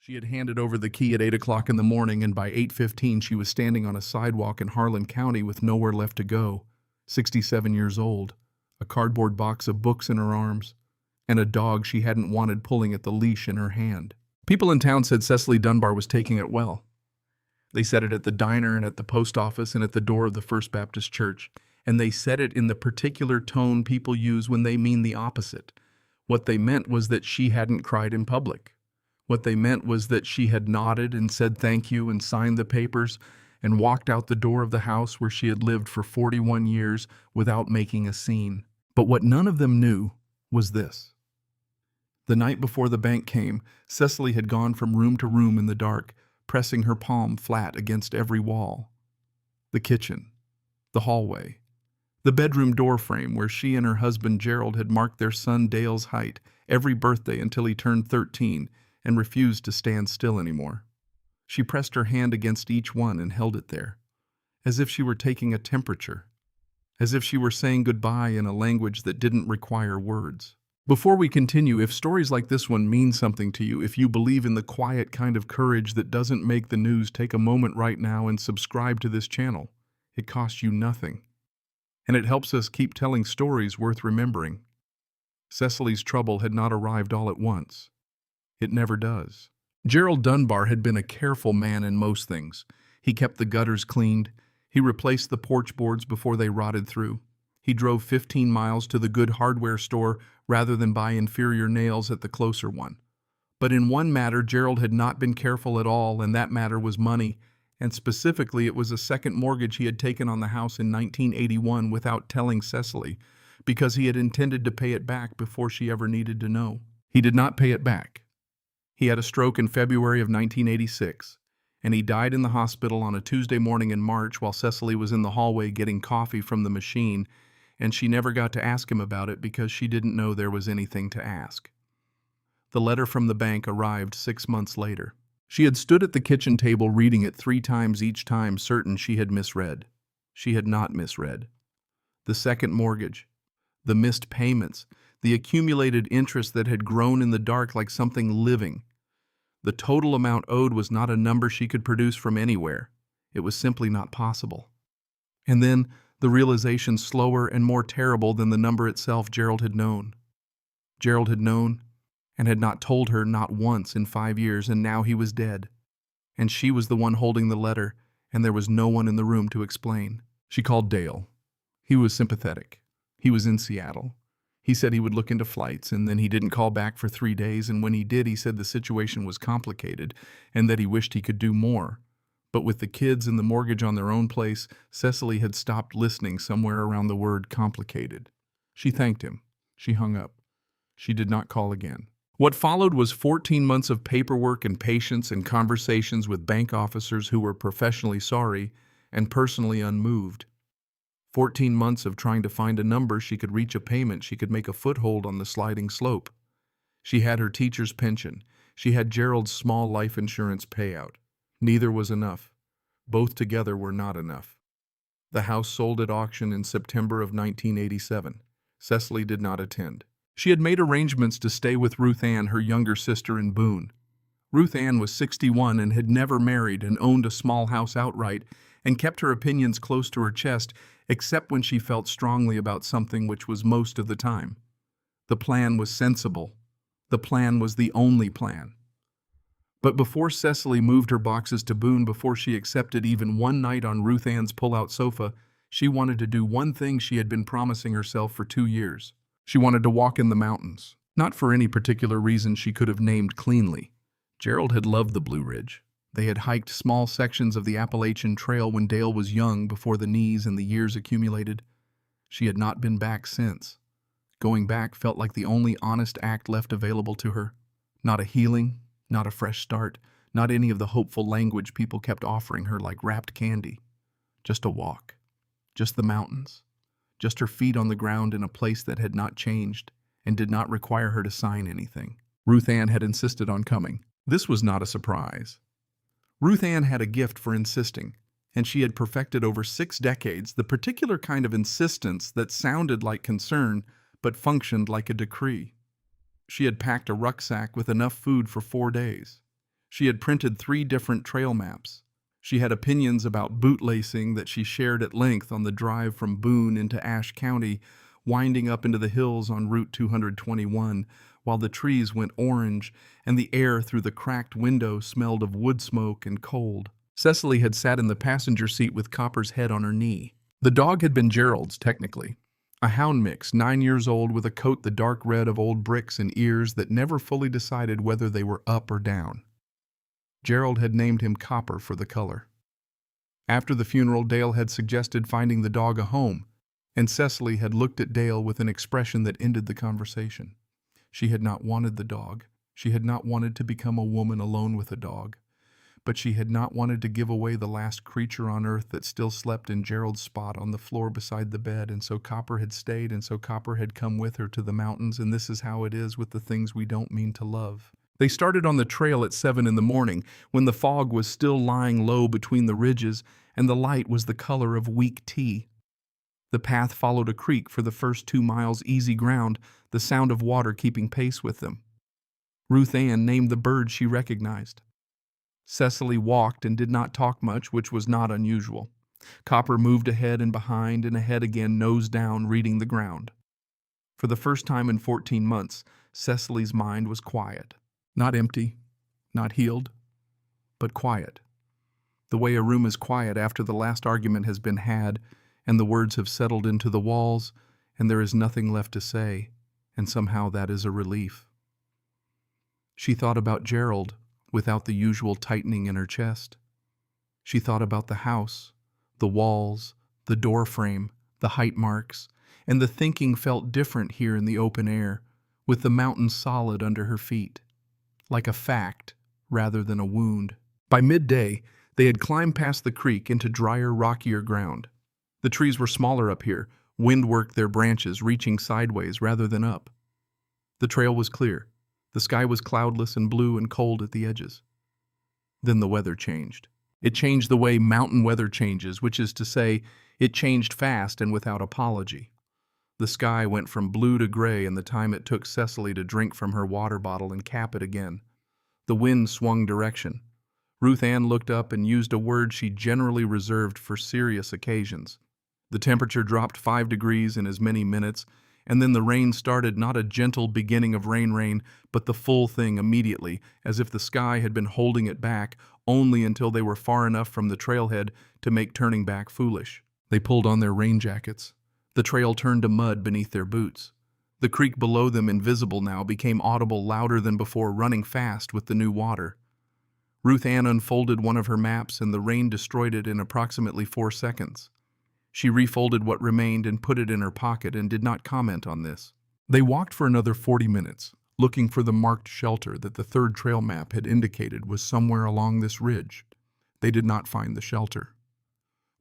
She had handed over the key at 8 o'clock in the morning, and by 8:15 she was standing on a sidewalk in Harlan County with nowhere left to go, 67 years old, a cardboard box of books in her arms, and a dog she hadn't wanted pulling at the leash in her hand. People in town said Cecily Dunbar was taking it well. They said it at the diner and at the post office and at the door of the First Baptist Church, and they said it in the particular tone people use when they mean the opposite. What they meant was that she hadn't cried in public. What they meant was that she had nodded and said thank you and signed the papers and walked out the door of the house where she had lived for 41 years without making a scene. But what none of them knew was this. The night before the bank came, Cecily had gone from room to room in the dark, pressing her palm flat against every wall. The kitchen, the hallway, the bedroom door frame where she and her husband Gerald had marked their son Dale's height every birthday until he turned 13 and refused to stand still anymore. She pressed her hand against each one and held it there, as if she were taking a temperature, as if she were saying goodbye in a language that didn't require words. Before we continue, if stories like this one mean something to you, if you believe in the quiet kind of courage that doesn't make the news, take a moment right now and subscribe to this channel. It costs you nothing, and it helps us keep telling stories worth remembering. Cecily's trouble had not arrived all at once. It never does. Gerald Dunbar had been a careful man in most things. He kept the gutters cleaned. He replaced the porch boards before they rotted through. He drove 15 miles to the good hardware store rather than buy inferior nails at the closer one. But in one matter, Gerald had not been careful at all, and that matter was money, and specifically it was a second mortgage he had taken on the house in 1981 without telling Cecily, because he had intended to pay it back before she ever needed to know. He did not pay it back. He had a stroke in February of 1986, and he died in the hospital on a Tuesday morning in March while Cecily was in the hallway getting coffee from the machine, and she never got to ask him about it because she didn't know there was anything to ask. The letter from the bank arrived 6 months later. She had stood at the kitchen table reading it 3 times, each time certain she had misread. She had not misread. The second mortgage, the missed payments, the accumulated interest that had grown in the dark like something living. The total amount owed was not a number she could produce from anywhere. It was simply not possible. And then the realization, slower and more terrible than the number itself, Gerald had known. Gerald had known and had not told her not once in 5 years, and now he was dead. And she was the one holding the letter, and there was no one in the room to explain. She called Dale. He was sympathetic. He was in Seattle. He said he would look into flights, and then he didn't call back for 3 days, and when he did, he said the situation was complicated and that he wished he could do more. But with the kids and the mortgage on their own place, Cecily had stopped listening somewhere around the word complicated. She thanked him. She hung up. She did not call again. What followed was 14 months of paperwork and patience and conversations with bank officers who were professionally sorry and personally unmoved. 14 months of trying to find a number she could reach, a payment she could make, a foothold on the sliding slope. She had her teacher's pension. She had Gerald's small life insurance payout. Neither was enough. Both together were not enough. The house sold at auction in September of 1987. Cecily did not attend. She had made arrangements to stay with Ruth Ann, her younger sister, in Boone. Ruth Ann was 61 and had never married and owned a small house outright and kept her opinions close to her chest, except when she felt strongly about something, which was most of the time. The plan was sensible. The plan was the only plan. But before Cecily moved her boxes to Boone, before she accepted even one night on Ruth Ann's pull-out sofa, she wanted to do one thing she had been promising herself for 2 years. She wanted to walk in the mountains, not for any particular reason she could have named cleanly. Gerald had loved the Blue Ridge. They had hiked small sections of the Appalachian Trail when Dale was young, before the knees and the years accumulated. She had not been back since. Going back felt like the only honest act left available to her. Not a healing, not a fresh start, not any of the hopeful language people kept offering her like wrapped candy. Just a walk. Just the mountains. Just her feet on the ground in a place that had not changed and did not require her to sign anything. Ruth Ann had insisted on coming. This was not a surprise. Ruth Ann had a gift for insisting, and she had perfected over 6 decades the particular kind of insistence that sounded like concern but functioned like a decree. She had packed a rucksack with enough food for 4 days. She had printed 3 different trail maps. She had opinions about bootlacing that she shared at length on the drive from Boone into Ashe County, winding up into the hills on Route 221, while the trees went orange and the air through the cracked window smelled of wood smoke and cold. Cecily had sat in the passenger seat with Copper's head on her knee. The dog had been Gerald's, technically. A hound mix, 9 years old, with a coat the dark red of old bricks and ears that never fully decided whether they were up or down. Gerald had named him Copper for the color. After the funeral, Dale had suggested finding the dog a home, and Cecily had looked at Dale with an expression that ended the conversation. She had not wanted the dog. She had not wanted to become a woman alone with a dog. But she had not wanted to give away the last creature on earth that still slept in Gerald's spot on the floor beside the bed, and so Copper had stayed, and so Copper had come with her to the mountains, and this is how it is with the things we don't mean to love. They started on the trail at 7 in the morning, when the fog was still lying low between the ridges, and the light was the color of weak tea. The path followed a creek for the first 2 miles, easy ground, the sound of water keeping pace with them. Ruth Ann named the bird she recognized. Cecily walked and did not talk much, which was not unusual. Copper moved ahead and behind and ahead again, nose down, reading the ground. For the first time in 14 months, Cecily's mind was quiet. Not empty, not healed, but quiet. The way a room is quiet after the last argument has been had, and the words have settled into the walls, and there is nothing left to say, and somehow that is a relief. She thought about Gerald, without the usual tightening in her chest. She thought about the house, the walls, the door frame, the height marks, and the thinking felt different here in the open air, with the mountain solid under her feet, like a fact rather than a wound. By midday, they had climbed past the creek into drier, rockier ground. The trees were smaller up here. Wind worked their branches, reaching sideways rather than up. The trail was clear. The sky was cloudless and blue and cold at the edges. Then the weather changed. It changed the way mountain weather changes, which is to say, it changed fast and without apology. The sky went from blue to gray in the time it took Cecily to drink from her water bottle and cap it again. The wind swung direction. Ruth Ann looked up and used a word she generally reserved for serious occasions. The temperature dropped 5 degrees in as many minutes, and then the rain started, not a gentle beginning of rain, but the full thing immediately, as if the sky had been holding it back only until they were far enough from the trailhead to make turning back foolish. They pulled on their rain jackets. The trail turned to mud beneath their boots. The creek below them, invisible now, became audible, louder than before, running fast with the new water. Ruth Ann unfolded one of her maps, and the rain destroyed it in approximately 4 seconds. She refolded what remained and put it in her pocket and did not comment on this. They walked for another 40 minutes, looking for the marked shelter that the third trail map had indicated was somewhere along this ridge. They did not find the shelter.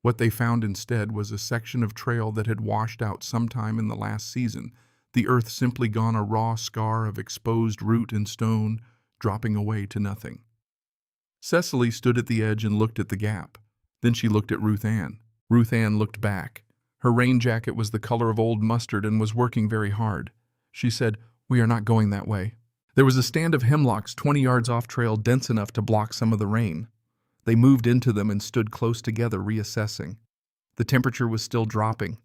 What they found instead was a section of trail that had washed out sometime in the last season, the earth simply gone a raw scar of exposed root and stone, dropping away to nothing. Cecily stood at the edge and looked at the gap. Then she looked at Ruth Ann. Ruth Ann looked back. Her rain jacket was the color of old mustard and was working very hard. She said, "We are not going that way." There was a stand of hemlocks 20 yards off trail, dense enough to block some of the rain. They moved into them and stood close together, reassessing. The temperature was still dropping.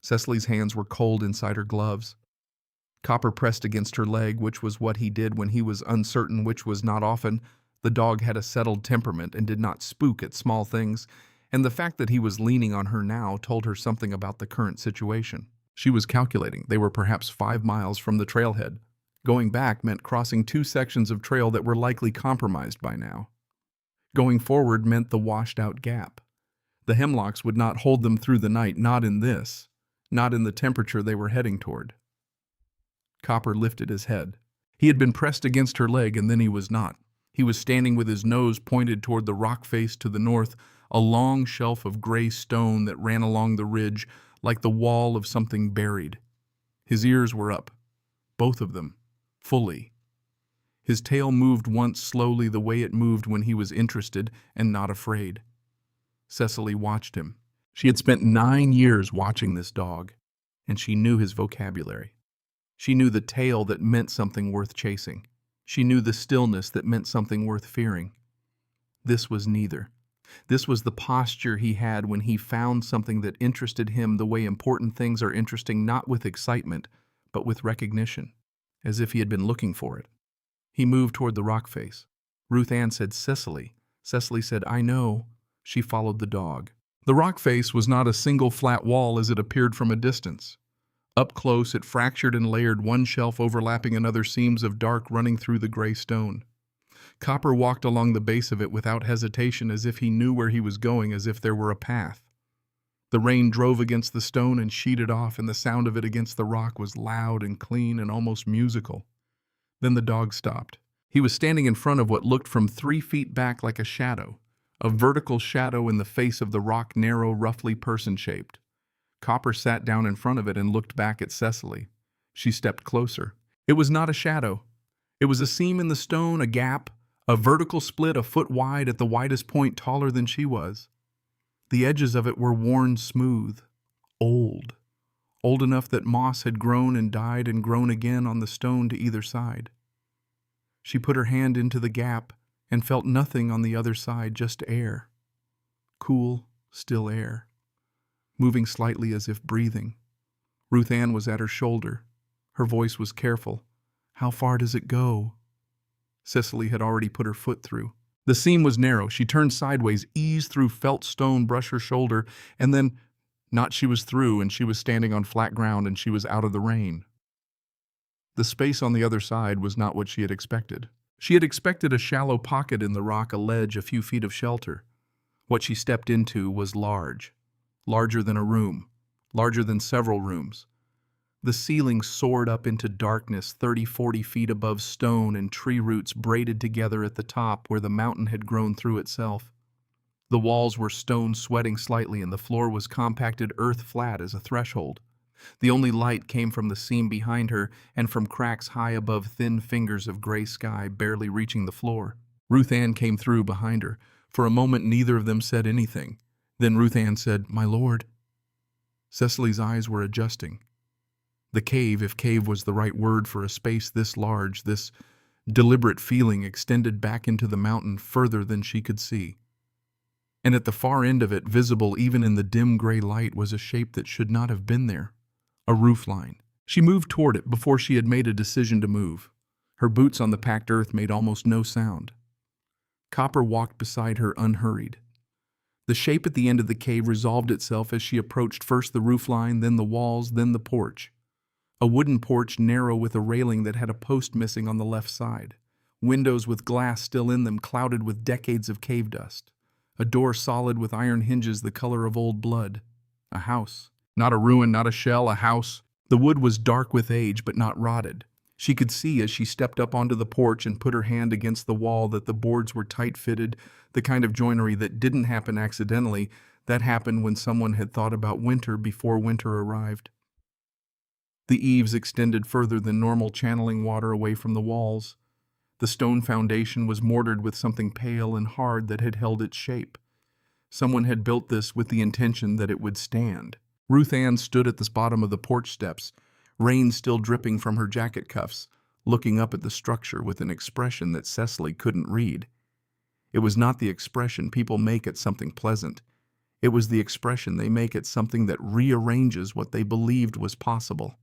Cecily's hands were cold inside her gloves. Copper pressed against her leg, which was what he did when he was uncertain, which was not often. The dog had a settled temperament and did not spook at small things, and the fact that he was leaning on her now told her something about the current situation. She was calculating. They were perhaps 5 miles from the trailhead. Going back meant crossing 2 sections of trail that were likely compromised by now. Going forward meant the washed-out gap. The hemlocks would not hold them through the night, not in this, not in the temperature they were heading toward. Copper lifted his head. He had been pressed against her leg, and then he was not. He was standing with his nose pointed toward the rock face to the north, a long shelf of gray stone that ran along the ridge like the wall of something buried. His ears were up, both of them, fully. His tail moved once slowly, the way it moved when he was interested and not afraid. Cecily watched him. She had spent 9 years watching this dog, and she knew his vocabulary. She knew the tail that meant something worth chasing. She knew the stillness that meant something worth fearing. This was neither. This was the posture he had when he found something that interested him the way important things are interesting, not with excitement, but with recognition, as if he had been looking for it. He moved toward the rock face. Ruth Ann said, "Cecily." Cecily said, "I know." She followed the dog. The rock face was not a single flat wall as it appeared from a distance. Up close, it fractured and layered, one shelf overlapping another, seams of dark running through the gray stone. Copper walked along the base of it without hesitation, as if he knew where he was going, as if there were a path. The rain drove against the stone and sheeted off, and the sound of it against the rock was loud and clean and almost musical. Then the dog stopped. He was standing in front of what looked from 3 feet back like a shadow, a vertical shadow in the face of the rock, narrow, roughly person-shaped. Copper sat down in front of it and looked back at Cecily. She stepped closer. It was not a shadow. It was a seam in the stone, a gap, a vertical split a foot wide at the widest point, taller than she was. The edges of it were worn smooth, old enough that moss had grown and died and grown again on the stone to either side. She put her hand into the gap and felt nothing on the other side, just air. Cool, still air, moving slightly as if breathing. Ruth Ann was at her shoulder. Her voice was careful. "How far does it go?" Cecily had already put her foot through. The seam was narrow. She turned sideways, eased through felt stone, brushed her shoulder, and then, not she was through, and she was standing on flat ground, and she was out of the rain. The space on the other side was not what she had expected. She had expected a shallow pocket in the rock, a ledge, a few feet of shelter. What she stepped into was large, larger than a room, larger than several rooms. The ceiling soared up into darkness, 30-40 feet above stone and tree roots braided together at the top where the mountain had grown through itself. The walls were stone, sweating slightly, and the floor was compacted earth, flat as a threshold. The only light came from the seam behind her and from cracks high above thin fingers of gray sky barely reaching the floor. Ruth Ann came through behind her. For a moment neither of them said anything. Then Ruth Ann said, "My lord." Cecily's eyes were adjusting. The cave, if cave was the right word for a space this large, this deliberate feeling extended back into the mountain further than she could see. And at the far end of it, visible even in the dim gray light, was a shape that should not have been there. A roofline. She moved toward it before she had made a decision to move. Her boots on the packed earth made almost no sound. Copper walked beside her, unhurried. The shape at the end of the cave resolved itself as she approached, first the roofline, then the walls, then the porch. A wooden porch, narrow, with a railing that had a post missing on the left side. Windows with glass still in them, clouded with decades of cave dust. A door solid with iron hinges the color of old blood. A house. Not a ruin, not a shell, a house. The wood was dark with age, but not rotted. She could see as she stepped up onto the porch and put her hand against the wall that the boards were tight-fitted, the kind of joinery that didn't happen accidentally, that happened when someone had thought about winter before winter arrived. The eaves extended further than normal, channeling water away from the walls. The stone foundation was mortared with something pale and hard that had held its shape. Someone had built this with the intention that it would stand. Ruth Ann stood at the bottom of the porch steps, rain still dripping from her jacket cuffs, looking up at the structure with an expression that Cecily couldn't read. It was not the expression people make at something pleasant. It was the expression they make at something that rearranges what they believed was possible.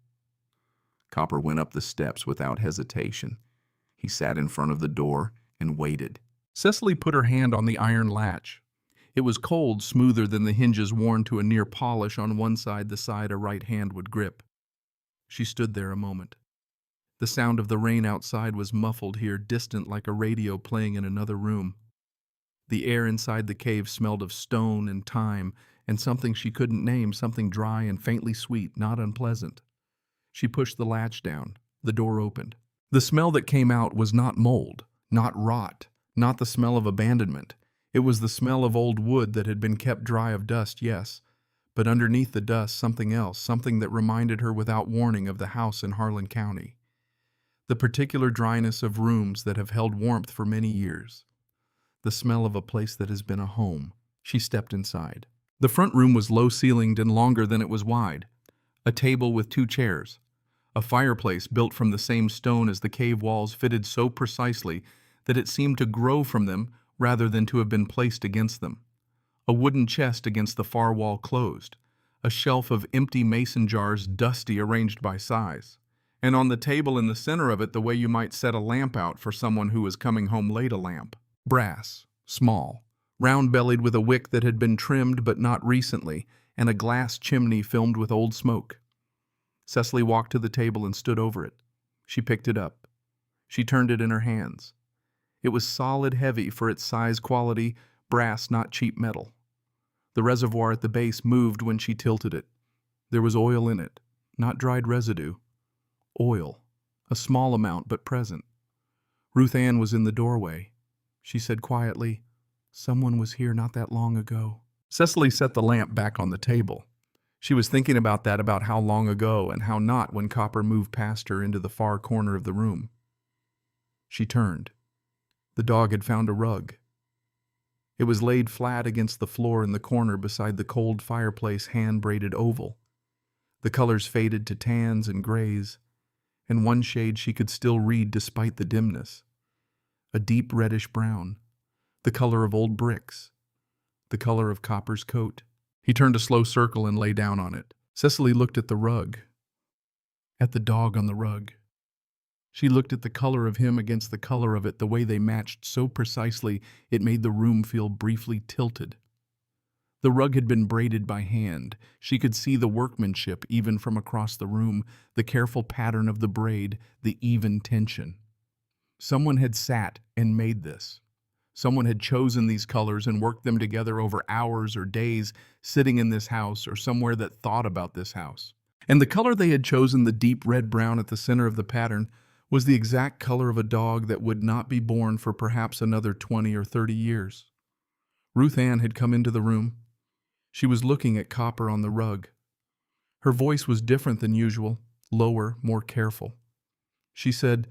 Copper went up the steps without hesitation. He sat in front of the door and waited. Cecily put her hand on the iron latch. It was cold, smoother than the hinges worn to a near polish on one side, the side a right hand would grip. She stood there a moment. The sound of the rain outside was muffled here, distant like a radio playing in another room. The air inside the cave smelled of stone and time and something she couldn't name, something dry and faintly sweet, not unpleasant. She pushed the latch down. The door opened. The smell that came out was not mold, not rot, not the smell of abandonment. It was the smell of old wood that had been kept dry, of dust, yes, but underneath the dust something else, something that reminded her without warning of the house in Harlan County. The particular dryness of rooms that have held warmth for many years. The smell of a place that has been a home. She stepped inside. The front room was low-ceilinged and longer than it was wide. A table with 2 chairs. A fireplace built from the same stone as the cave walls fitted so precisely that it seemed to grow from them rather than to have been placed against them. A wooden chest against the far wall closed, a shelf of empty mason jars dusty arranged by size, and on the table in the center of it the way you might set a lamp out for someone who was coming home late, a lamp. Brass, small, round-bellied with a wick that had been trimmed but not recently, and a glass chimney filmed with old smoke. Cecily walked to the table and stood over it. She picked it up. She turned it in her hands. It was solid heavy for its size quality, brass, not cheap metal. The reservoir at the base moved when she tilted it. There was oil in it, not dried residue. Oil, a small amount but present. Ruth Ann was in the doorway. She said quietly, "Someone was here not that long ago." Cecily set the lamp back on the table. She was thinking about that, about how long ago and how not, when Copper moved past her into the far corner of the room. She turned. The dog had found a rug. It was laid flat against the floor in the corner beside the cold fireplace hand-braided oval. The colors faded to tans and grays, and one shade she could still read despite the dimness. A deep reddish brown, the color of old bricks, the color of Copper's coat. He turned a slow circle and lay down on it. Cecily looked at the rug, at the dog on the rug. She looked at the color of him against the color of it, the way they matched so precisely it made the room feel briefly tilted. The rug had been braided by hand. She could see the workmanship even from across the room, the careful pattern of the braid, the even tension. Someone had sat and made this. Someone had chosen these colors and worked them together over hours or days, sitting in this house or somewhere that thought about this house. And the color they had chosen, the deep red-brown at the center of the pattern, was the exact color of a dog that would not be born for perhaps another 20 or 30 years. Ruth Ann had come into the room. She was looking at Copper on the rug. Her voice was different than usual, lower, more careful. She said,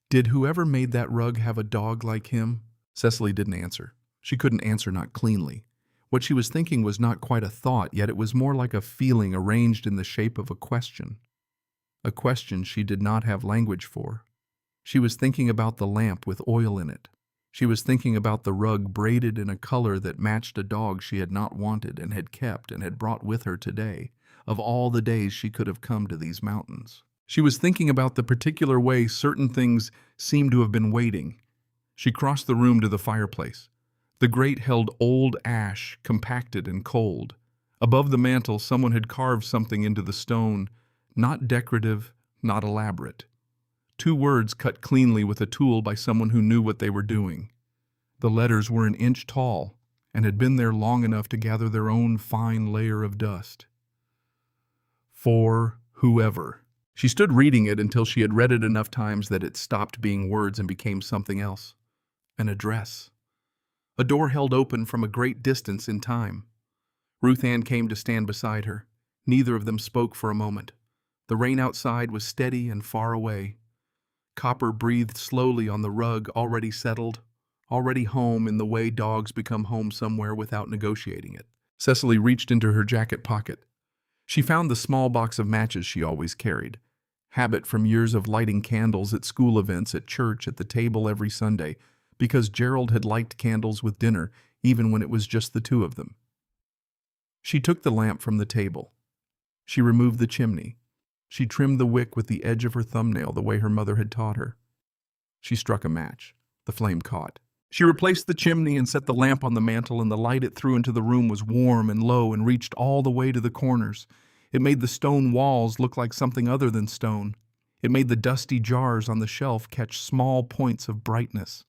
"Did whoever made that rug have a dog like him?" Cecily didn't answer. She couldn't answer, not cleanly. What she was thinking was not quite a thought, yet it was more like a feeling arranged in the shape of a question. A question she did not have language for. She was thinking about the lamp with oil in it. She was thinking about the rug braided in a color that matched a dog she had not wanted and had kept and had brought with her today, of all the days she could have come to these mountains. She was thinking about the particular way certain things seemed to have been waiting. She crossed the room to the fireplace. The grate held old ash, compacted and cold. Above the mantel, someone had carved something into the stone, not decorative, not elaborate. 2 words cut cleanly with a tool by someone who knew what they were doing. The letters were an inch tall and had been there long enough to gather their own fine layer of dust. For whoever. She stood reading it until she had read it enough times that it stopped being words and became something else. An address. A door held open from a great distance in time. Ruth Ann came to stand beside her. Neither of them spoke for a moment. The rain outside was steady and far away. Copper breathed slowly on the rug, already settled, already home in the way dogs become home somewhere without negotiating it. Cecily reached into her jacket pocket. She found the small box of matches she always carried. Habit from years of lighting candles at school events, at church, at the table every Sunday, because Gerald had liked candles with dinner, even when it was just the 2 of them. She took the lamp from the table. She removed the chimney. She trimmed the wick with the edge of her thumbnail the way her mother had taught her. She struck a match. The flame caught. She replaced the chimney and set the lamp on the mantel, and the light it threw into the room was warm and low and reached all the way to the corners. It made the stone walls look like something other than stone. It made the dusty jars on the shelf catch small points of brightness.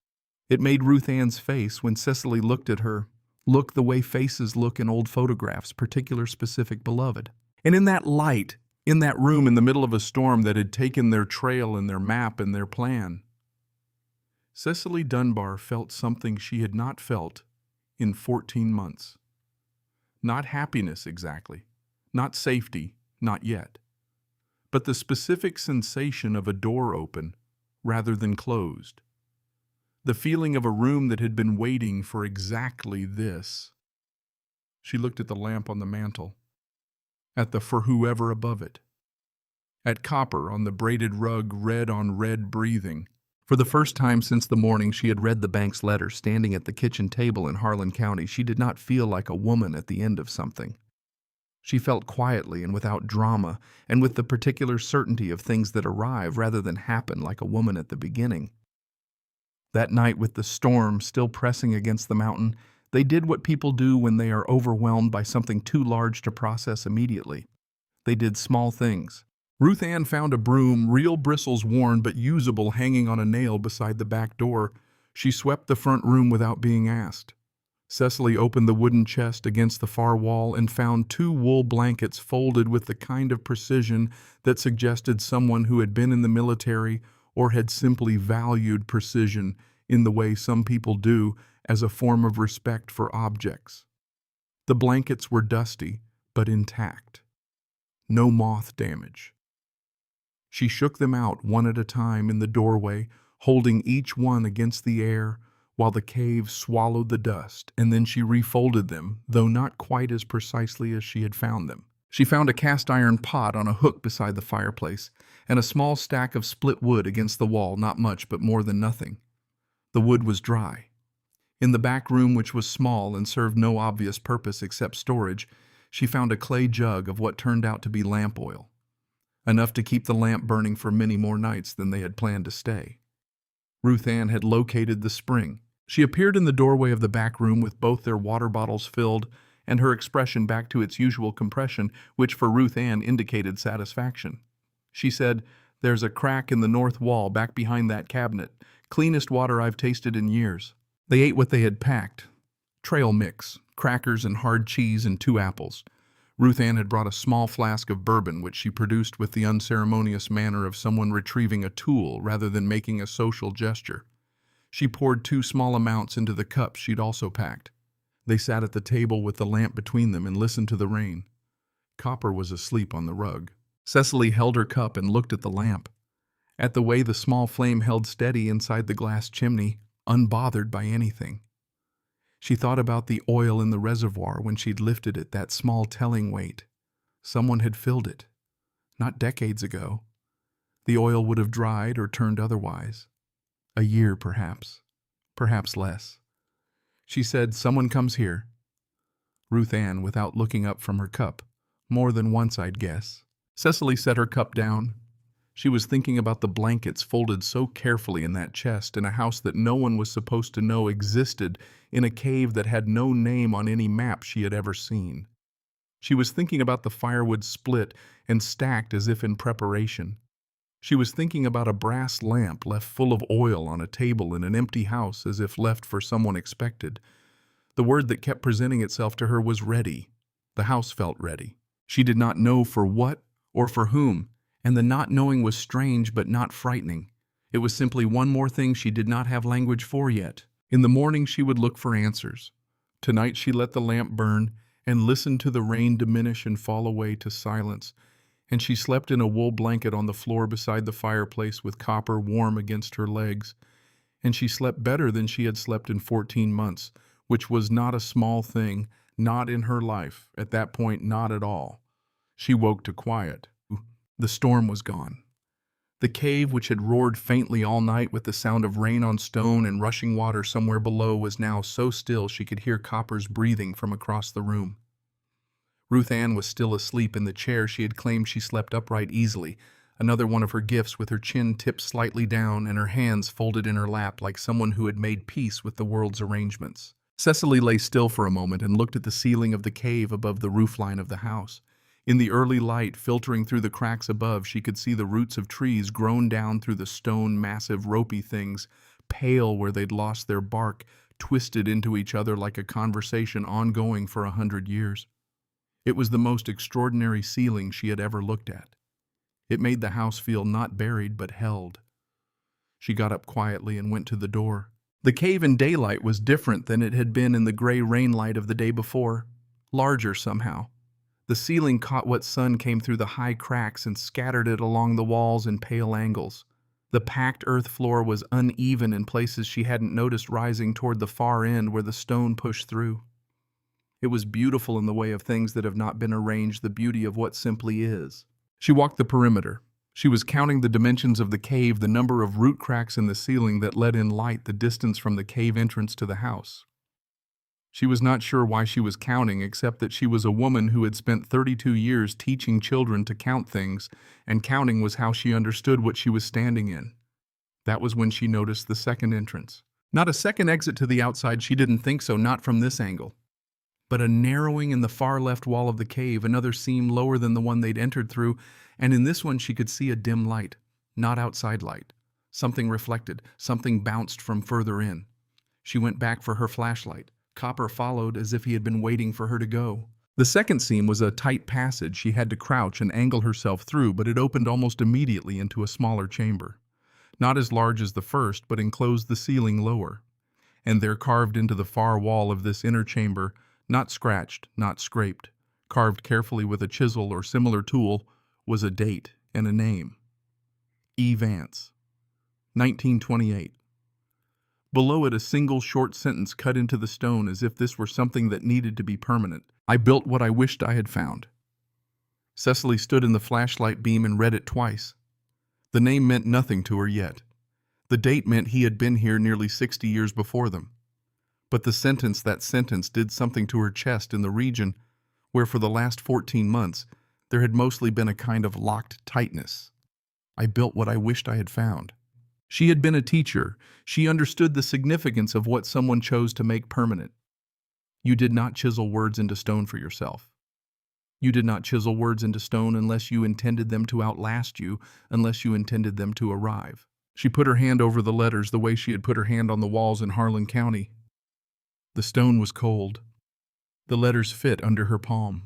It made Ruth Ann's face, when Cecily looked at her, look the way faces look in old photographs, particular, specific, beloved. And in that light, in that room in the middle of a storm that had taken their trail and their map and their plan, Cecily Dunbar felt something she had not felt in 14 months. Not happiness exactly, not safety, not yet, but the specific sensation of a door open rather than closed. The feeling of a room that had been waiting for exactly this. She looked at the lamp on the mantel, at the for whoever above it, at Copper on the braided rug, red on red breathing. For the first time since the morning she had read the bank's letter, standing at the kitchen table in Harlan County, she did not feel like a woman at the end of something. She felt quietly and without drama, and with the particular certainty of things that arrive rather than happen, like a woman at the beginning. That night, with the storm still pressing against the mountain, they did what people do when they are overwhelmed by something too large to process immediately. They did small things. Ruth Ann found a broom, real bristles worn but usable, hanging on a nail beside the back door. She swept the front room without being asked. Cecily opened the wooden chest against the far wall and found 2 wool blankets folded with the kind of precision that suggested someone who had been in the military or had simply valued precision in the way some people do as a form of respect for objects. The blankets were dusty, but intact. No moth damage. She shook them out one at a time in the doorway, holding each one against the air while the cave swallowed the dust, and then she refolded them, though not quite as precisely as she had found them. She found a cast-iron pot on a hook beside the fireplace, and a small stack of split wood against the wall, not much, but more than nothing. The wood was dry. In the back room, which was small and served no obvious purpose except storage, she found a clay jug of what turned out to be lamp oil, enough to keep the lamp burning for many more nights than they had planned to stay. Ruth Ann had located the spring. She appeared in the doorway of the back room with both their water bottles filled and her expression back to its usual compression, which for Ruth Ann indicated satisfaction. She said, "There's a crack in the north wall back behind that cabinet. Cleanest water I've tasted in years." They ate what they had packed. Trail mix, crackers and hard cheese and 2 apples. Ruth Ann had brought a small flask of bourbon, which she produced with the unceremonious manner of someone retrieving a tool rather than making a social gesture. She poured 2 small amounts into the cups she'd also packed. They sat at the table with the lamp between them and listened to the rain. Copper was asleep on the rug. Cecily held her cup and looked at the lamp, at the way the small flame held steady inside the glass chimney, unbothered by anything. She thought about the oil in the reservoir when she'd lifted it, that small telling weight. Someone had filled it. Not decades ago. The oil would have dried or turned otherwise. A year, perhaps. Perhaps less. She said, "Someone comes here." Ruth Ann, without looking up from her cup. "More than once, I'd guess." Cecily set her cup down. She was thinking about the blankets folded so carefully in that chest in a house that no one was supposed to know existed, in a cave that had no name on any map she had ever seen. She was thinking about the firewood split and stacked as if in preparation. She was thinking about a brass lamp left full of oil on a table in an empty house as if left for someone expected. The word that kept presenting itself to her was ready. The house felt ready. She did not know for what or for whom, and the not knowing was strange but not frightening. It was simply one more thing she did not have language for yet. In the morning she would look for answers. Tonight she let the lamp burn and listened to the rain diminish and fall away to silence, and she slept in a wool blanket on the floor beside the fireplace with Copper warm against her legs. And she slept better than she had slept in 14 months, which was not a small thing, not in her life, at that point not at all. She woke to quiet. The storm was gone. The cave, which had roared faintly all night with the sound of rain on stone and rushing water somewhere below, was now so still she could hear Copper's breathing from across the room. Ruth Ann was still asleep in the chair she had claimed she slept upright easily, another one of her gifts, with her chin tipped slightly down and her hands folded in her lap like someone who had made peace with the world's arrangements. Cecily lay still for a moment and looked at the ceiling of the cave above the roofline of the house. In the early light filtering through the cracks above, she could see the roots of trees grown down through the stone, massive ropey things, pale where they'd lost their bark, twisted into each other like a conversation ongoing for 100 years. It was the most extraordinary ceiling she had ever looked at. It made the house feel not buried but held. She got up quietly and went to the door. The cave in daylight was different than it had been in the gray rain light of the day before, larger somehow. The ceiling caught what sun came through the high cracks and scattered it along the walls in pale angles. The packed earth floor was uneven in places she hadn't noticed, rising toward the far end where the stone pushed through. It was beautiful in the way of things that have not been arranged, the beauty of what simply is. She walked the perimeter. She was counting the dimensions of the cave, the number of root cracks in the ceiling that let in light, the distance from the cave entrance to the house. She was not sure why she was counting, except that she was a woman who had spent 32 years teaching children to count things, and counting was how she understood what she was standing in. That was when she noticed the second entrance. Not a second exit to the outside, she didn't think so, not from this angle. But a narrowing in the far left wall of the cave, another seam lower than the one they'd entered through, and in this one she could see a dim light, not outside light. Something reflected, something bounced from further in. She went back for her flashlight. Copper followed as if he had been waiting for her to go. The second seam was a tight passage she had to crouch and angle herself through, but it opened almost immediately into a smaller chamber. Not as large as the first, but enclosed the ceiling lower. And there, carved into the far wall of this inner chamber, not scratched, not scraped, carved carefully with a chisel or similar tool, was a date and a name. E. Vance, 1928. Below it, a single short sentence cut into the stone as if this were something that needed to be permanent. I built what I wished I had found. Cecily stood in the flashlight beam and read it twice. The name meant nothing to her yet. The date meant he had been here nearly 60 years before them. But the sentence, that sentence, did something to her chest in the region where for the last 14 months there had mostly been a kind of locked tightness. I built what I wished I had found. She had been a teacher. She understood the significance of what someone chose to make permanent. You did not chisel words into stone for yourself. You did not chisel words into stone unless you intended them to outlast you, unless you intended them to arrive. She put her hand over the letters the way she had put her hand on the walls in Harlan County. The stone was cold. The letters fit under her palm.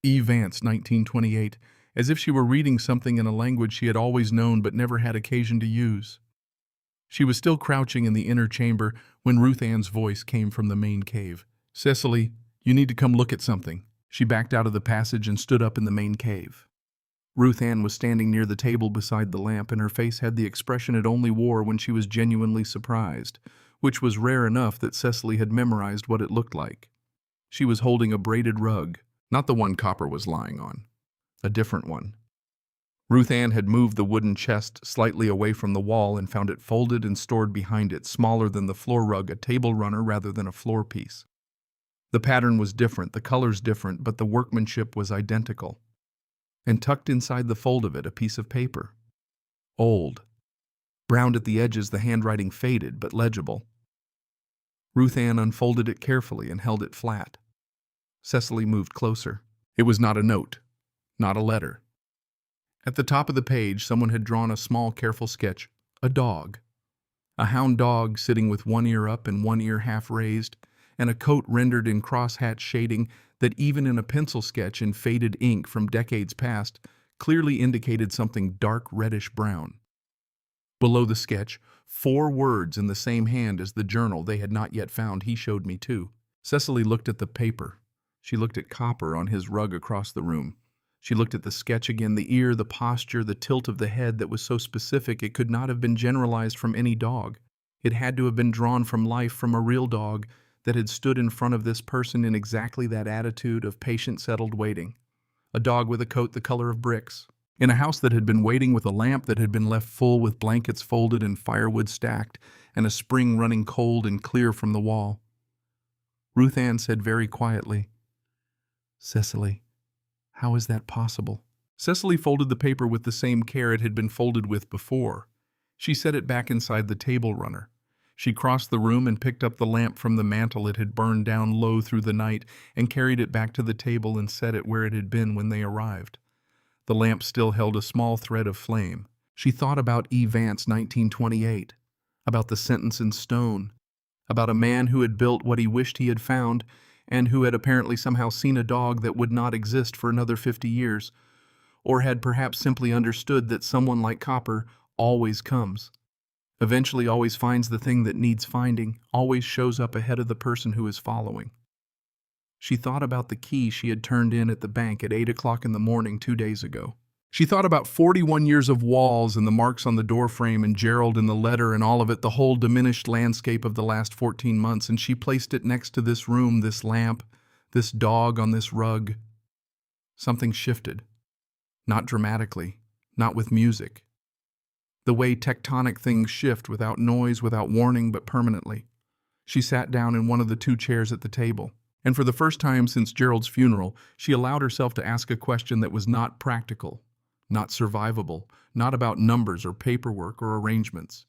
E. Vance, 1928, as if she were reading something in a language she had always known but never had occasion to use. She was still crouching in the inner chamber when Ruth Ann's voice came from the main cave. "Cecily, you need to come look at something." She backed out of the passage and stood up in the main cave. Ruth Ann was standing near the table beside the lamp, and her face had the expression it only wore when she was genuinely surprised, which was rare enough that Cecily had memorized what it looked like. She was holding a braided rug, not the one Copper was lying on. A different one. Ruth Ann had moved the wooden chest slightly away from the wall and found it folded and stored behind it, smaller than the floor rug, a table runner rather than a floor piece. The pattern was different, the colors different, but the workmanship was identical. And tucked inside the fold of it, a piece of paper. Old. Browned at the edges, the handwriting faded but legible. Ruth Ann unfolded it carefully and held it flat. Cecily moved closer. It was not a note. Not a letter. At the top of the page, someone had drawn a small, careful sketch. A dog. A hound dog sitting with one ear up and one ear half raised, and a coat rendered in crosshatch shading that even in a pencil sketch in faded ink from decades past clearly indicated something dark reddish-brown. Below the sketch, 4 words in the same hand as the journal they had not yet found. He showed me too. Cecily looked at the paper. She looked at Copper on his rug across the room. She looked at the sketch again, the ear, the posture, the tilt of the head that was so specific it could not have been generalized from any dog. It had to have been drawn from life, from a real dog that had stood in front of this person in exactly that attitude of patient, settled waiting. A dog with a coat the color of bricks. In a house that had been waiting, with a lamp that had been left full with blankets folded and firewood stacked, and a spring running cold and clear from the wall. Ruth Ann said very quietly, "Cecily, how is that possible?" Cecily folded the paper with the same care it had been folded with before. She set it back inside the table runner. She crossed the room and picked up the lamp from the mantel. It had burned down low through the night, and carried it back to the table and set it where it had been when they arrived. The lamp still held a small thread of flame. She thought about E. Vance, 1928, about the sentence in stone, about a man who had built what he wished he had found, and who had apparently somehow seen a dog that would not exist for another 50 years, or had perhaps simply understood that someone like Copper always comes, eventually always finds the thing that needs finding, always shows up ahead of the person who is following. She thought about the key she had turned in at the bank at 8 o'clock in the morning 2 days ago. She thought about 41 years of walls and the marks on the doorframe and Gerald in the letter and all of it, the whole diminished landscape of the last 14 months, and she placed it next to this room, this lamp, this dog on this rug. Something shifted. Not dramatically, not with music. The way tectonic things shift without noise, without warning, but permanently. She sat down in one of the two chairs at the table, and for the first time since Gerald's funeral, she allowed herself to ask a question that was not practical, not survivable, not about numbers or paperwork or arrangements.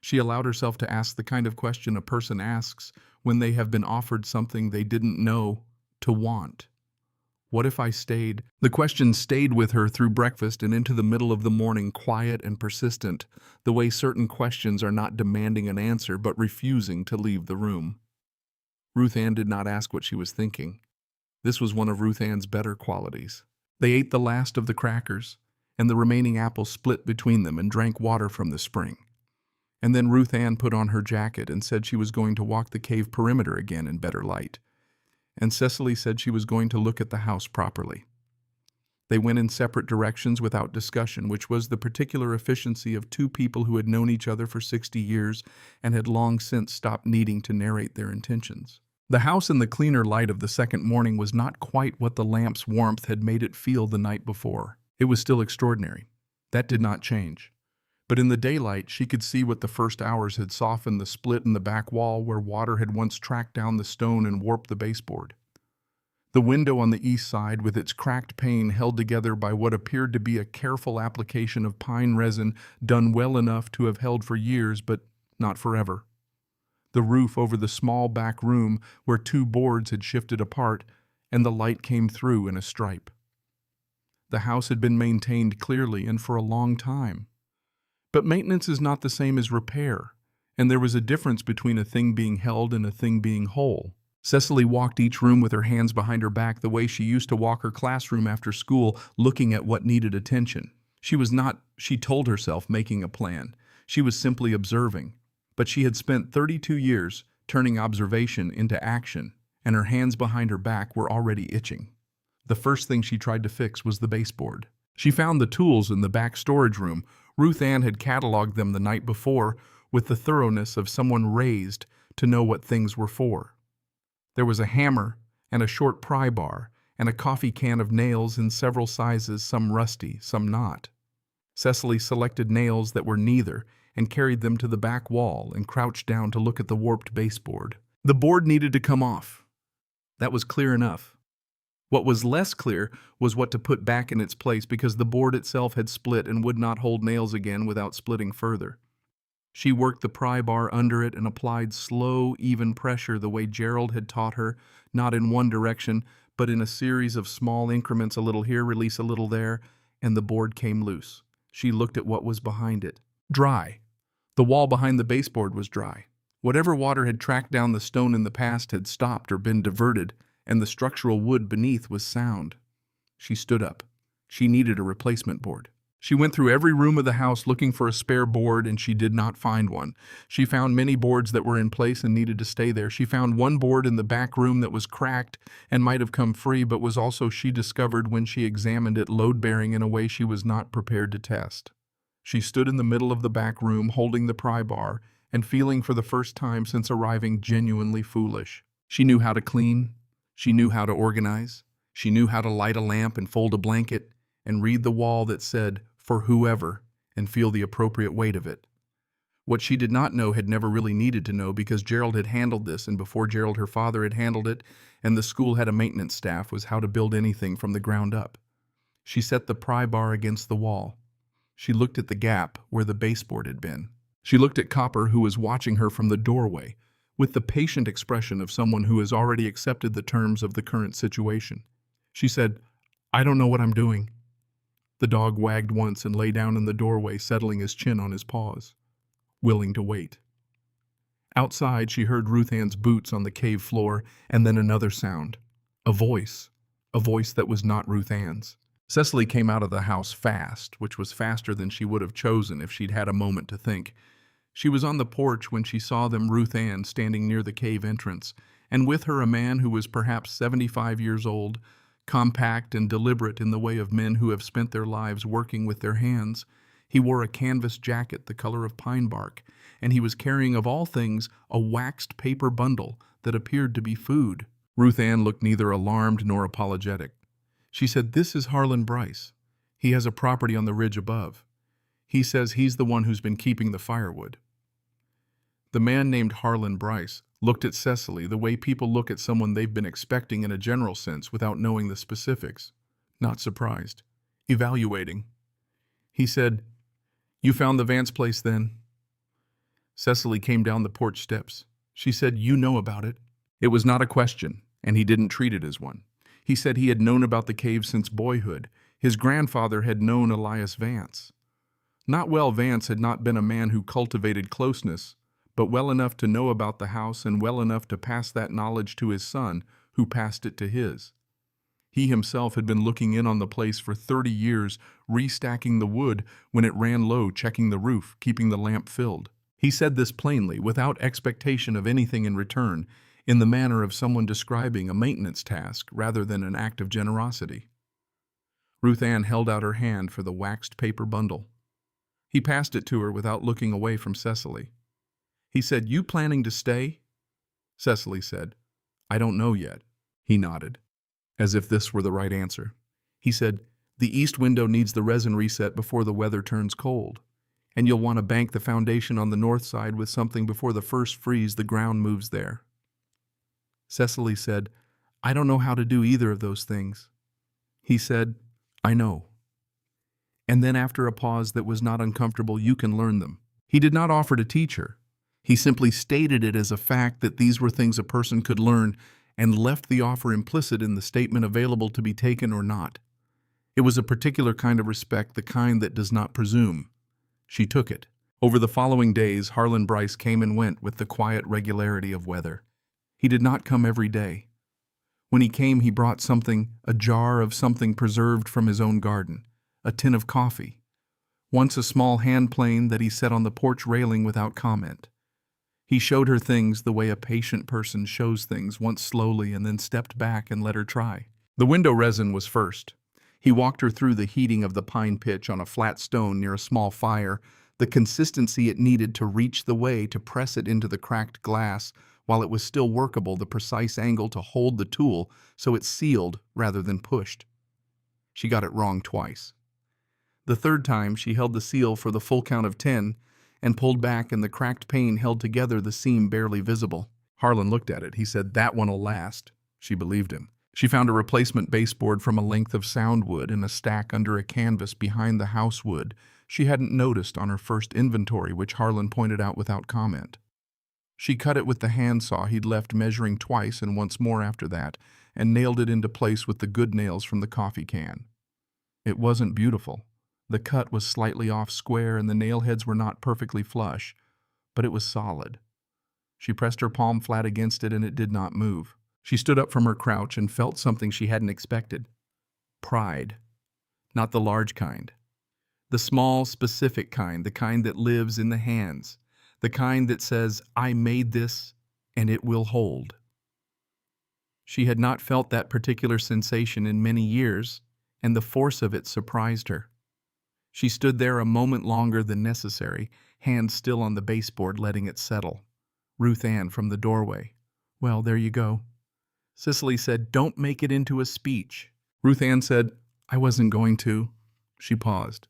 She allowed herself to ask the kind of question a person asks when they have been offered something they didn't know to want. What if I stayed? The question stayed with her through breakfast and into the middle of the morning, quiet and persistent, the way certain questions are not demanding an answer but refusing to leave the room. Ruth Ann did not ask what she was thinking. This was one of Ruth Ann's better qualities. They ate the last of the crackers, and the remaining apples split between them, and drank water from the spring. And then Ruth Ann put on her jacket and said she was going to walk the cave perimeter again in better light. And Cecily said she was going to look at the house properly. They went in separate directions without discussion, which was the particular efficiency of two people who had known each other for 60 years and had long since stopped needing to narrate their intentions. The house in the cleaner light of the second morning was not quite what the lamp's warmth had made it feel the night before. It was still extraordinary. That did not change. But in the daylight, she could see what the first hours had softened the split in the back wall where water had once tracked down the stone and warped the baseboard. The window on the east side, with its cracked pane held together by what appeared to be a careful application of pine resin done well enough to have held for years, but not forever. The roof over the small back room where two boards had shifted apart, and the light came through in a stripe. The house had been maintained clearly and for a long time. But maintenance is not the same as repair, and there was a difference between a thing being held and a thing being whole. Cecily walked each room with her hands behind her back the way she used to walk her classroom after school, looking at what needed attention. She was not, she told herself, making a plan. She was simply observing. But she had spent 32 years turning observation into action, and her hands behind her back were already itching. The first thing she tried to fix was the baseboard. She found the tools in the back storage room. Ruth Ann had cataloged them the night before with the thoroughness of someone raised to know what things were for. There was a hammer and a short pry bar and a coffee can of nails in several sizes, some rusty, some not. Cecily selected nails that were neither and carried them to the back wall and crouched down to look at the warped baseboard. The board needed to come off. That was clear enough. What was less clear was what to put back in its place, because the board itself had split and would not hold nails again without splitting further. She worked the pry bar under it and applied slow, even pressure the way Gerald had taught her, not in one direction, but in a series of small increments, a little here, release a little there, and the board came loose. She looked at what was behind it. Dry. The wall behind the baseboard was dry. Whatever water had tracked down the stone in the past had stopped or been diverted, and the structural wood beneath was sound. She stood up. She needed a replacement board. She went through every room of the house looking for a spare board, and she did not find one. She found many boards that were in place and needed to stay there. She found one board in the back room that was cracked and might have come free, but was also, she discovered when she examined it, load-bearing in a way she was not prepared to test. She stood in the middle of the back room, holding the pry bar, and feeling for the first time since arriving genuinely foolish. She knew how to clean. She knew how to organize. She knew how to light a lamp and fold a blanket and read the wall that said, "For whoever," and feel the appropriate weight of it. What she did not know had never really needed to know, because Gerald had handled this, and before Gerald her father had handled it, and the school had a maintenance staff, was how to build anything from the ground up. She set the pry bar against the wall. She looked at the gap where the baseboard had been. She looked at Copper, who was watching her from the doorway, with the patient expression of someone who has already accepted the terms of the current situation. She said, "I don't know what I'm doing." The dog wagged once and lay down in the doorway, settling his chin on his paws, willing to wait. Outside, she heard Ruth Ann's boots on the cave floor, and then another sound. A voice that was not Ruth Ann's. Cecily came out of the house fast, which was faster than she would have chosen if she'd had a moment to think. She was on the porch when she saw them, Ruth Ann, standing near the cave entrance, and with her a man who was perhaps 75 years old, compact and deliberate in the way of men who have spent their lives working with their hands. He wore a canvas jacket the color of pine bark, and he was carrying, of all things, a waxed paper bundle that appeared to be food. Ruth Ann looked neither alarmed nor apologetic. She said, "This is Harlan Bryce. He has a property on the ridge above. He says he's the one who's been keeping the firewood." The man named Harlan Bryce looked at Cecily the way people look at someone they've been expecting in a general sense without knowing the specifics. Not surprised. Evaluating. He said, "You found the Vance place then?" Cecily came down the porch steps. She said, "You know about it." It was not a question, and he didn't treat it as one. He said he had known about the cave since boyhood. His grandfather had known Elias Vance. Not well, Vance had not been a man who cultivated closeness, but well enough to know about the house and well enough to pass that knowledge to his son, who passed it to his. He himself had been looking in on the place for 30 years, restacking the wood when it ran low, checking the roof, keeping the lamp filled. He said this plainly, without expectation of anything in return, in the manner of someone describing a maintenance task rather than an act of generosity. Ruth Ann held out her hand for the waxed paper bundle. He passed it to her without looking away from Cecily. He said, "You planning to stay?" Cecily said, "I don't know yet." He nodded, as if this were the right answer. He said, "The east window needs the resin reset before the weather turns cold, and you'll want to bank the foundation on the north side with something before the first freeze the ground moves there." Cecily said, "I don't know how to do either of those things." He said, "I know." And then after a pause that was not uncomfortable, "You can learn them." He did not offer to teach her. He simply stated it as a fact that these were things a person could learn and left the offer implicit in the statement available to be taken or not. It was a particular kind of respect, the kind that does not presume. She took it. Over the following days, Harlan Bryce came and went with the quiet regularity of weather. He did not come every day. When he came, he brought something, a jar of something preserved from his own garden, a tin of coffee, once a small hand plane that he set on the porch railing without comment. He showed her things the way a patient person shows things, once slowly and then stepped back and let her try. The window resin was first. He walked her through the heating of the pine pitch on a flat stone near a small fire, the consistency it needed to reach the way to press it into the cracked glass while it was still workable, the precise angle to hold the tool so it sealed rather than pushed. She got it wrong twice. The third time, she held the seal for the full count of 10 and pulled back, and the cracked pane held together the seam barely visible. Harlan looked at it. He said, "That one'll last." She believed him. She found a replacement baseboard from a length of soundwood in a stack under a canvas behind the house wood she hadn't noticed on her first inventory, which Harlan pointed out without comment. She cut it with the handsaw he'd left, measuring twice and once more after that, and nailed it into place with the good nails from the coffee can. It wasn't beautiful. The cut was slightly off square and the nail heads were not perfectly flush, but it was solid. She pressed her palm flat against it and it did not move. She stood up from her crouch and felt something she hadn't expected. Pride. Not the large kind. The small, specific kind, the kind that lives in the hands, the kind that says, "I made this and it will hold." She had not felt that particular sensation in many years, and the force of it surprised her. She stood there a moment longer than necessary, hands still on the baseboard, letting it settle. Ruth Ann from the doorway. "Well, there you go." Cecily said, "Don't make it into a speech." Ruth Ann said, "I wasn't going to." She paused.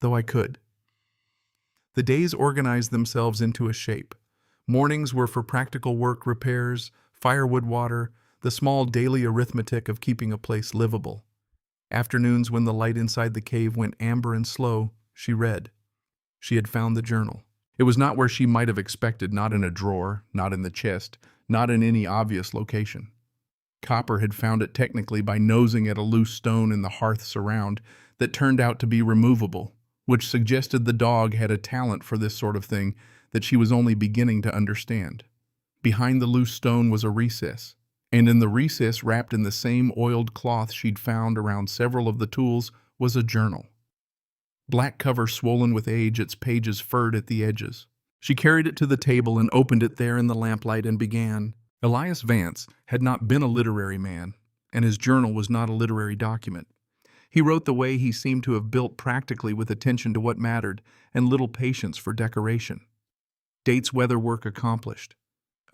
"Though I could." The days organized themselves into a shape. Mornings were for practical work, repairs, firewood, water, the small daily arithmetic of keeping a place livable. Afternoons, when the light inside the cave went amber and slow, she read. She had found the journal. It was not where she might have expected, not in a drawer, not in the chest, not in any obvious location. Copper had found it technically by nosing at a loose stone in the hearth surround that turned out to be removable, which suggested the dog had a talent for this sort of thing that she was only beginning to understand. Behind the loose stone was a recess, and in the recess, wrapped in the same oiled cloth she'd found around several of the tools, was a journal. Black cover swollen with age, its pages furred at the edges. She carried it to the table and opened it there in the lamplight and began. Elias Vance had not been a literary man, and his journal was not a literary document. He wrote the way he seemed to have built, practically, with attention to what mattered and little patience for decoration. Dates, weather, work accomplished.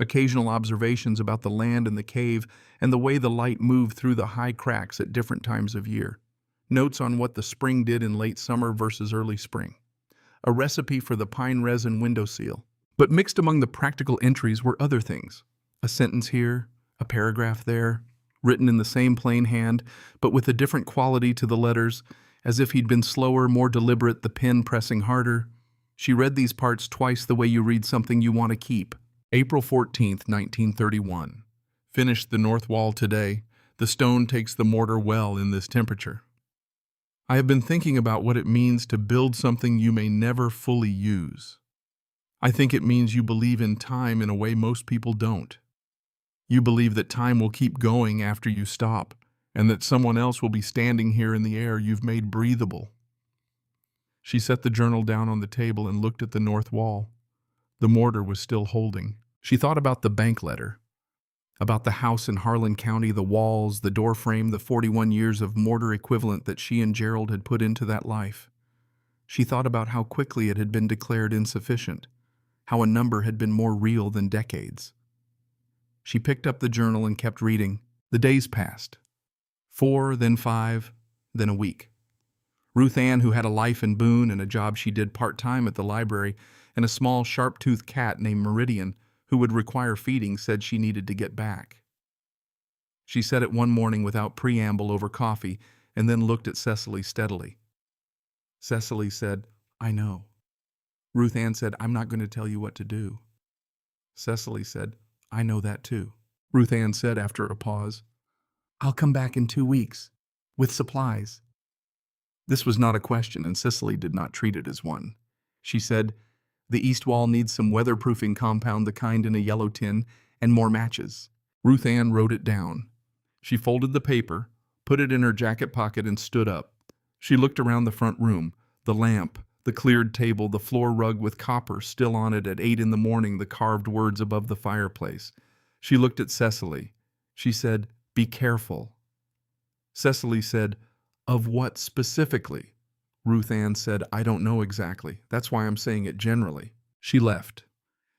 Occasional observations about the land and the cave and the way the light moved through the high cracks at different times of year. Notes on what the spring did in late summer versus early spring. A recipe for the pine resin window seal. But mixed among the practical entries were other things. A sentence here, a paragraph there, written in the same plain hand, but with a different quality to the letters, as if he'd been slower, more deliberate, the pen pressing harder. She read these parts twice the way you read something you want to keep. April 14th, 1931. Finished the north wall today. The stone takes the mortar well in this temperature. I have been thinking about what it means to build something you may never fully use. I think it means you believe in time in a way most people don't. You believe that time will keep going after you stop, and that someone else will be standing here in the air you've made breathable. She set the journal down on the table and looked at the north wall. The mortar was still holding. She thought about the bank letter, about the house in Harlan County, the walls, the door frame, the 41 years of mortar equivalent that she and Gerald had put into that life. She thought about how quickly it had been declared insufficient, how a number had been more real than decades. She picked up the journal and kept reading. The days passed. 4, then 5, then a week. Ruth Ann, who had a life in Boone and a job she did part-time at the library, and a small sharp-toothed cat named Meridian, who would require feeding, said she needed to get back. She said it one morning without preamble over coffee, and then looked at Cecily steadily. Cecily said, "I know." Ruth Ann said, "I'm not going to tell you what to do." Cecily said, "I know that too." Ruth Ann said after a pause, "I'll come back in 2 weeks, with supplies." This was not a question, and Cecily did not treat it as one. She said, "The east wall needs some weatherproofing compound, the kind in a yellow tin, and more matches." Ruth Ann wrote it down. She folded the paper, put it in her jacket pocket, and stood up. She looked around the front room, the lamp, the cleared table, the floor rug with copper still on it at 8 in the morning, the carved words above the fireplace. She looked at Cecily. She said, "Be careful." Cecily said, "Of what specifically?" Ruth Ann said, "I don't know exactly. That's why I'm saying it generally." She left.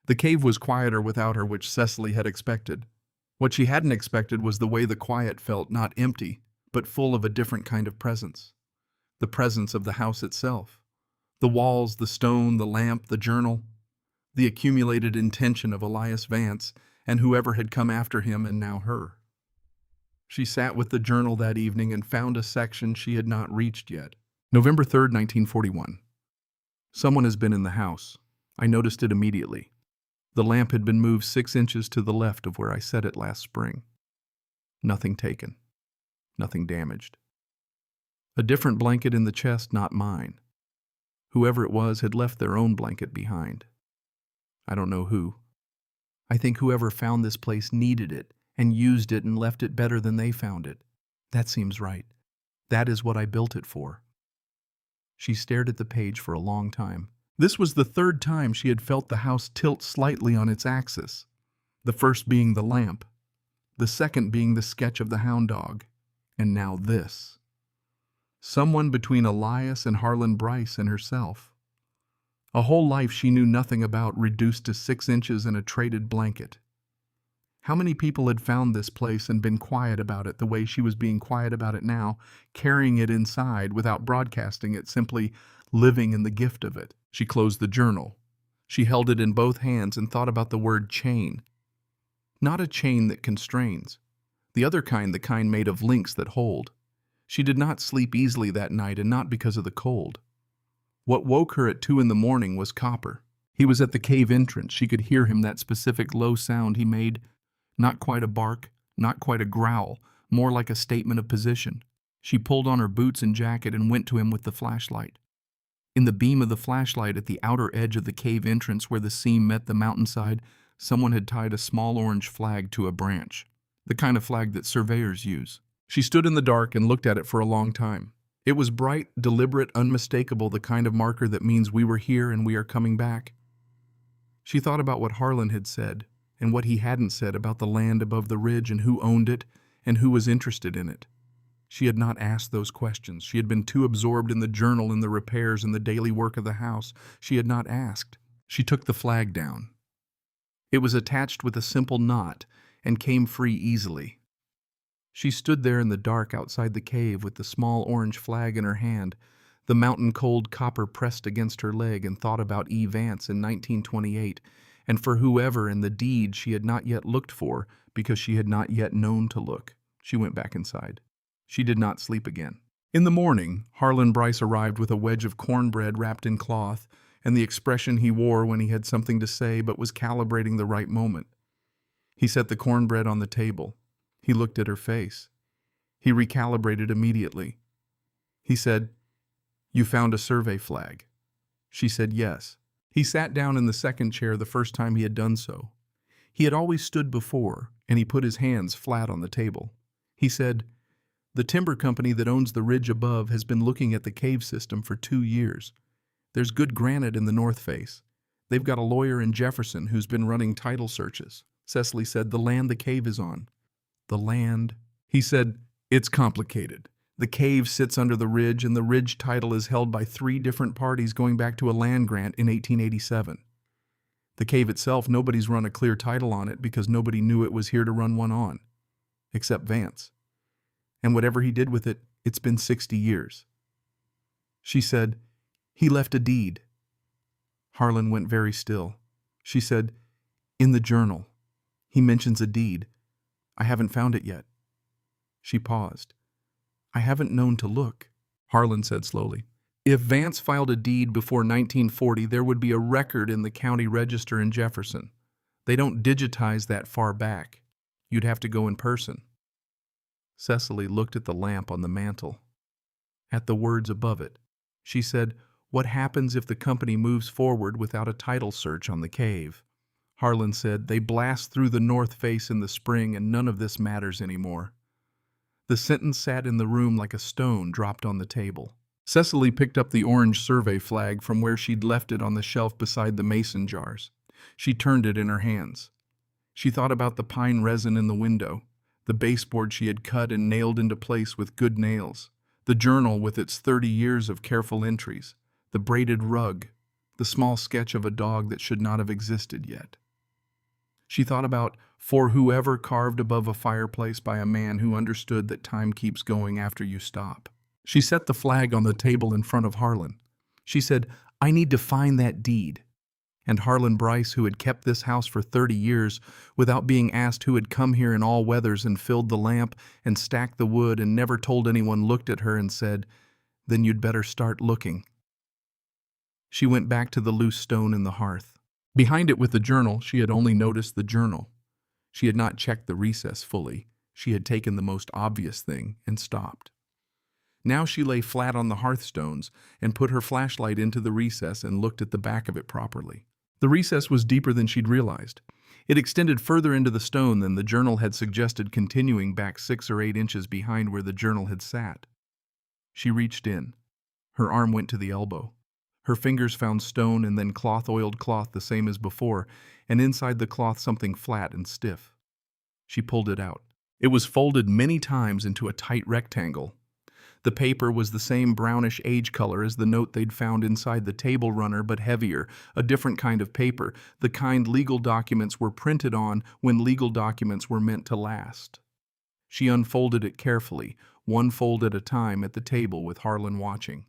The cave was quieter without her, which Cecily had expected. What she hadn't expected was the way the quiet felt, not empty, but full of a different kind of presence. The presence of the house itself. The walls, the stone, the lamp, the journal. The accumulated intention of Elias Vance and whoever had come after him and now her. She sat with the journal that evening and found a section she had not reached yet. November 3rd, 1941. Someone has been in the house. I noticed it immediately. The lamp had been moved 6 inches to the left of where I set it last spring. Nothing taken. Nothing damaged. A different blanket in the chest, not mine. Whoever it was had left their own blanket behind. I don't know who. I think whoever found this place needed it and used it and left it better than they found it. That seems right. That is what I built it for. She stared at the page for a long time. This was the 3rd time she had felt the house tilt slightly on its axis. The first being the lamp. The second being the sketch of the hound dog. And now this. Someone between Elias and Harlan Bryce and herself. A whole life she knew nothing about reduced to 6 inches and a traded blanket. How many people had found this place and been quiet about it the way she was being quiet about it now, carrying it inside without broadcasting it, simply living in the gift of it? She closed the journal. She held it in both hands and thought about the word chain. Not a chain that constrains. The other kind, the kind made of links that hold. She did not sleep easily that night, and not because of the cold. What woke her at 2 in the morning was Copper. He was at the cave entrance. She could hear him, that specific low sound he made. Not quite a bark, not quite a growl, more like a statement of position. She pulled on her boots and jacket and went to him with the flashlight. In the beam of the flashlight at the outer edge of the cave entrance where the seam met the mountainside, someone had tied a small orange flag to a branch, the kind of flag that surveyors use. She stood in the dark and looked at it for a long time. It was bright, deliberate, unmistakable, the kind of marker that means we were here and we are coming back. She thought about what Harlan had said and what he hadn't said about the land above the ridge and who owned it and who was interested in it. She had not asked those questions. She had been too absorbed in the journal and the repairs and the daily work of the house. She had not asked. She took the flag down. It was attached with a simple knot and came free easily. She stood there in the dark outside the cave with the small orange flag in her hand, the mountain-cold copper pressed against her leg, and thought about E. Vance in 1928, and for whoever and the deed she had not yet looked for because she had not yet known to look. She went back inside. She did not sleep again. In the morning, Harlan Bryce arrived with a wedge of cornbread wrapped in cloth and the expression he wore when he had something to say but was calibrating the right moment. He set the cornbread on the table. He looked at her face. He recalibrated immediately. He said, "You found a survey flag." She said yes. He sat down in the second chair the first time he had done so. He had always stood before, and he put his hands flat on the table. He said, "The timber company that owns the ridge above has been looking at the cave system for 2 years. There's good granite in the north face. They've got a lawyer in Jefferson who's been running title searches." Cecily said, "The land the cave is on." "The land?" He said, "It's complicated. The cave sits under the ridge, and the ridge title is held by 3 different parties going back to a land grant in 1887. The cave itself, nobody's run a clear title on it because nobody knew it was here to run one on, except Vance. And whatever he did with it, it's been 60 years. She said, "He left a deed." Harlan went very still. She said, "In the journal. He mentions a deed. I haven't found it yet." She paused. "I haven't known to look," Harlan said slowly. "If Vance filed a deed before 1940, there would be a record in the county register in Jefferson. They don't digitize that far back. You'd have to go in person." Cecily looked at the lamp on the mantel, at the words above it. She said, "What happens if the company moves forward without a title search on the cave?" Harlan said, "They blast through the north face in the spring, and none of this matters anymore." The sentence sat in the room like a stone dropped on the table. Cecily picked up the orange survey flag from where she'd left it on the shelf beside the mason jars. She turned it in her hands. She thought about the pine resin in the window, the baseboard she had cut and nailed into place with good nails, the journal with its 30 years of careful entries, the braided rug, the small sketch of a dog that should not have existed yet. She thought about "For whoever carved above a fireplace by a man who understood that time keeps going after you stop." She set the flag on the table in front of Harlan. She said, "I need to find that deed." And Harlan Bryce, who had kept this house for 30 years without being asked, who had come here in all weathers and filled the lamp and stacked the wood and never told anyone, looked at her and said, "Then you'd better start looking." She went back to the loose stone in the hearth. Behind it with the journal, she had only noticed the journal. She had not checked the recess fully. She had taken the most obvious thing and stopped. Now she lay flat on the hearthstones and put her flashlight into the recess and looked at the back of it properly. The recess was deeper than she'd realized. It extended further into the stone than the journal had suggested, continuing back 6 or 8 inches behind where the journal had sat. She reached in. Her arm went to the elbow. Her fingers found stone and then oiled cloth the same as before, and inside the cloth something flat and stiff. She pulled it out. It was folded many times into a tight rectangle. The paper was the same brownish age color as the note they'd found inside the table runner, but heavier, a different kind of paper, the kind legal documents were printed on when legal documents were meant to last. She unfolded it carefully, one fold at a time, at the table with Harlan watching.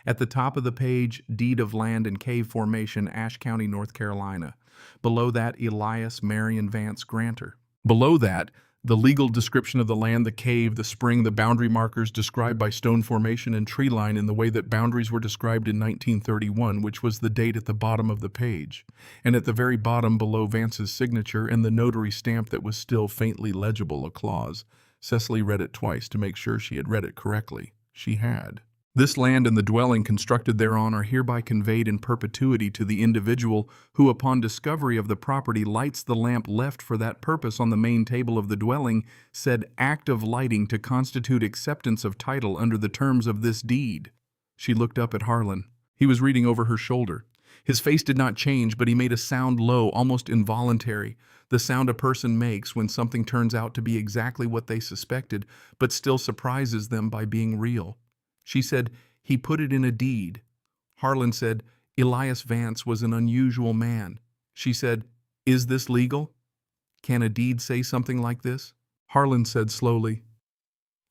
At the top of the page, deed of land and cave formation, Ashe County, North Carolina. Below that, Elias Marion Vance, grantor. Below that, the legal description of the land, the cave, the spring, the boundary markers described by stone formation and tree line in the way that boundaries were described in 1931, which was the date at the bottom of the page. And at the very bottom, below Vance's signature and the notary stamp that was still faintly legible, a clause. Cecily read it twice to make sure she had read it correctly. She had. "This land and the dwelling constructed thereon are hereby conveyed in perpetuity to the individual who, upon discovery of the property, lights the lamp left for that purpose on the main table of the dwelling, said act of lighting to constitute acceptance of title under the terms of this deed." She looked up at Harlan. He was reading over her shoulder. His face did not change, but he made a sound low, almost involuntary, the sound a person makes when something turns out to be exactly what they suspected, but still surprises them by being real. She said, "He put it in a deed." Harlan said, "Elias Vance was an unusual man." She said, "Is this legal? Can a deed say something like this?" Harlan said slowly,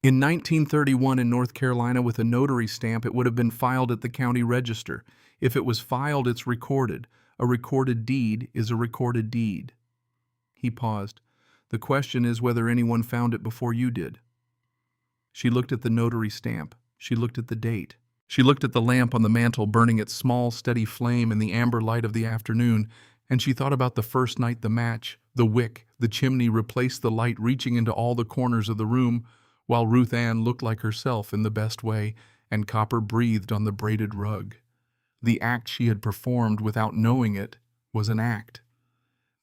In 1931 in North Carolina with a notary stamp, it would have been filed at the county register. If it was filed, it's recorded. A recorded deed is a recorded deed. He paused. The question is whether anyone found it before you did. She looked at the notary stamp. She looked at the date. She looked at the lamp on the mantel burning its small, steady flame in the amber light of the afternoon, and she thought about the first night the match, the wick, the chimney replaced the light reaching into all the corners of the room, while Ruth Ann looked like herself in the best way, and copper breathed on the braided rug. The act she had performed without knowing it was an act.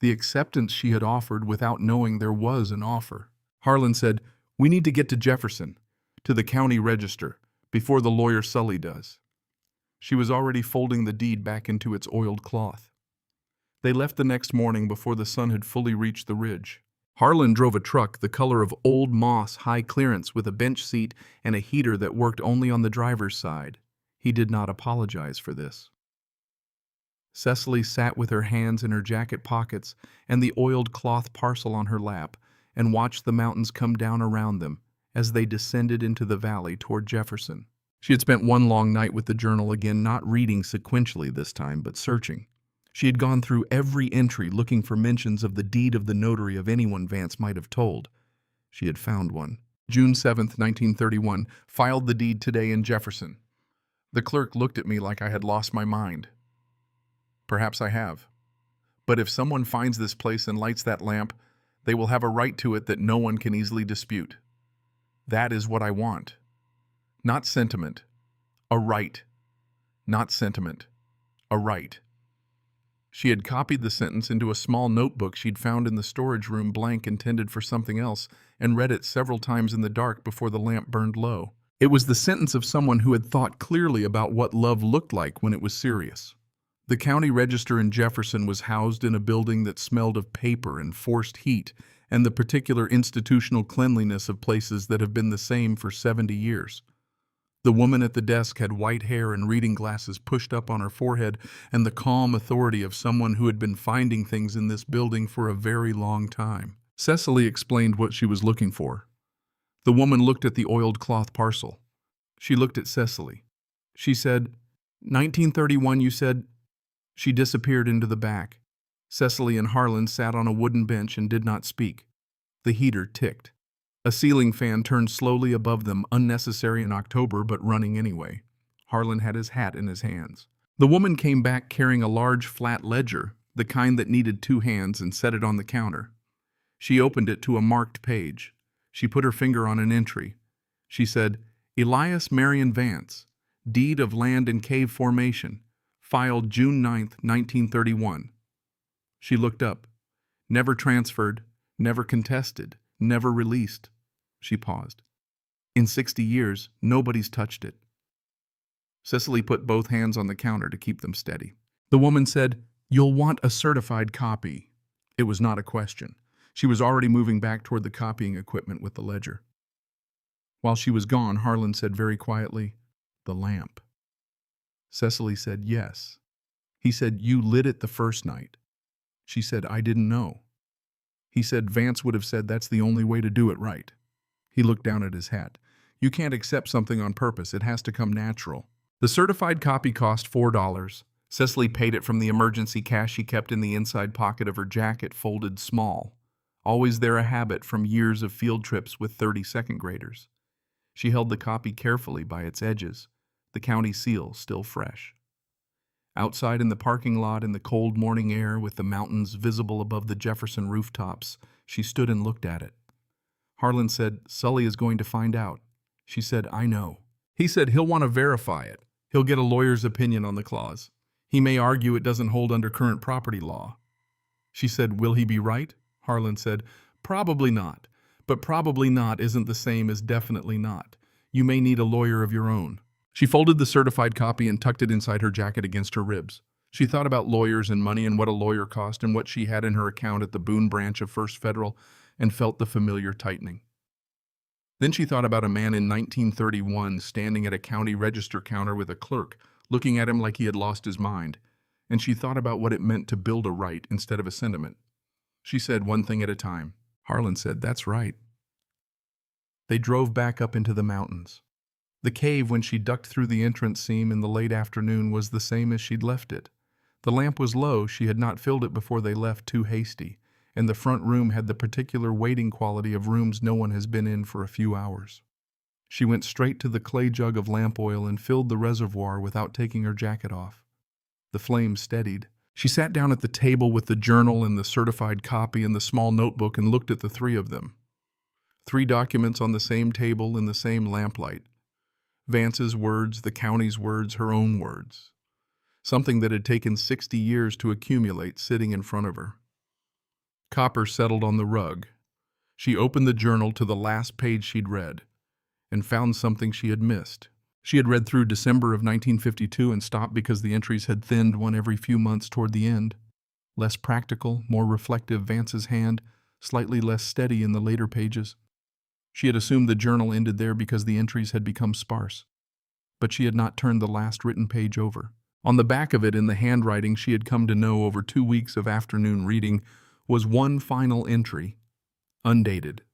The acceptance she had offered without knowing there was an offer. Harlan said, "We need to get to Jefferson, to the county register, before the lawyer Sully does." She was already folding the deed back into its oiled cloth. They left the next morning before the sun had fully reached the ridge. Harlan drove a truck the color of old moss, high clearance, with a bench seat and a heater that worked only on the driver's side. He did not apologize for this. Cecily sat with her hands in her jacket pockets and the oiled cloth parcel on her lap and watched the mountains come down around them as they descended into the valley toward Jefferson. She had spent one long night with the journal again, not reading sequentially this time, but searching. She had gone through every entry looking for mentions of the deed of the notary of anyone Vance might have told. She had found one. June 7th, 1931, filed the deed today in Jefferson. The clerk looked at me like I had lost my mind. Perhaps I have. But if someone finds this place and lights that lamp, they will have a right to it that no one can easily dispute. That is what I want. Not sentiment. A right. Not sentiment. A right. She had copied the sentence into a small notebook she'd found in the storage room, blank, intended for something else, and read it several times in the dark before the lamp burned low. It was the sentence of someone who had thought clearly about what love looked like when it was serious. The county register in Jefferson was housed in a building that smelled of paper and forced heat and the particular institutional cleanliness of places that have been the same for 70 years. The woman at the desk had white hair and reading glasses pushed up on her forehead and the calm authority of someone who had been finding things in this building for a very long time. Cecily explained what she was looking for. The woman looked at the oiled cloth parcel. She looked at Cecily. She said, 1931, you said? She disappeared into the back. Cecily and Harlan sat on a wooden bench and did not speak. The heater ticked. A ceiling fan turned slowly above them, unnecessary in October, but running anyway. Harlan had his hat in his hands. The woman came back carrying a large flat ledger, the kind that needed two hands, and set it on the counter. She opened it to a marked page. She put her finger on an entry. She said, Elias Marion Vance, deed of land and cave formation, filed June 9th, 1931. She looked up. Never transferred, never contested, never released. She paused. In 60 years, nobody's touched it. Cecily put both hands on the counter to keep them steady. The woman said, You'll want a certified copy. It was not a question. She was already moving back toward the copying equipment with the ledger. While she was gone, Harlan said very quietly, The lamp. Cecily said, Yes. He said, You lit it the first night. She said, I didn't know. He said, Vance would have said that's the only way to do it right. He looked down at his hat. You can't accept something on purpose. It has to come natural. The certified copy cost $4. Cecily paid it from the emergency cash she kept in the inside pocket of her jacket, folded small. Always there, a habit from years of field trips with 32nd graders. She held the copy carefully by its edges, the county seal still fresh. Outside in the parking lot in the cold morning air with the mountains visible above the Jefferson rooftops, she stood and looked at it. Harlan said, Sully is going to find out. She said, I know. He said he'll want to verify it. He'll get a lawyer's opinion on the clause. He may argue it doesn't hold under current property law. She said, will he be right? Harlan said, probably not. But probably not isn't the same as definitely not. You may need a lawyer of your own. She folded the certified copy and tucked it inside her jacket against her ribs. She thought about lawyers and money and what a lawyer cost and what she had in her account at the Boone branch of First Federal and felt the familiar tightening. Then she thought about a man in 1931 standing at a county register counter with a clerk, looking at him like he had lost his mind. And she thought about what it meant to build a right instead of a sentiment. She said one thing at a time. Harlan said, that's right. They drove back up into the mountains. The cave, when she ducked through the entrance seam in the late afternoon, was the same as she'd left it. The lamp was low, she had not filled it before they left too hasty, and the front room had the particular waiting quality of rooms no one has been in for a few hours. She went straight to the clay jug of lamp oil and filled the reservoir without taking her jacket off. The flame steadied. She sat down at the table with the journal and the certified copy and the small notebook and looked at the three of them. 3 documents on the same table in the same lamplight. Vance's words, the county's words, her own words. Something that had taken 60 years to accumulate sitting in front of her. Copper settled on the rug. She opened the journal to the last page she'd read and found something she had missed. She had read through December of 1952 and stopped because the entries had thinned one every few months toward the end. Less practical, more reflective Vance's hand, slightly less steady in the later pages. She had assumed the journal ended there because the entries had become sparse. But she had not turned the last written page over. On the back of it, in the handwriting she had come to know over 2 weeks of afternoon reading, was one final entry, undated.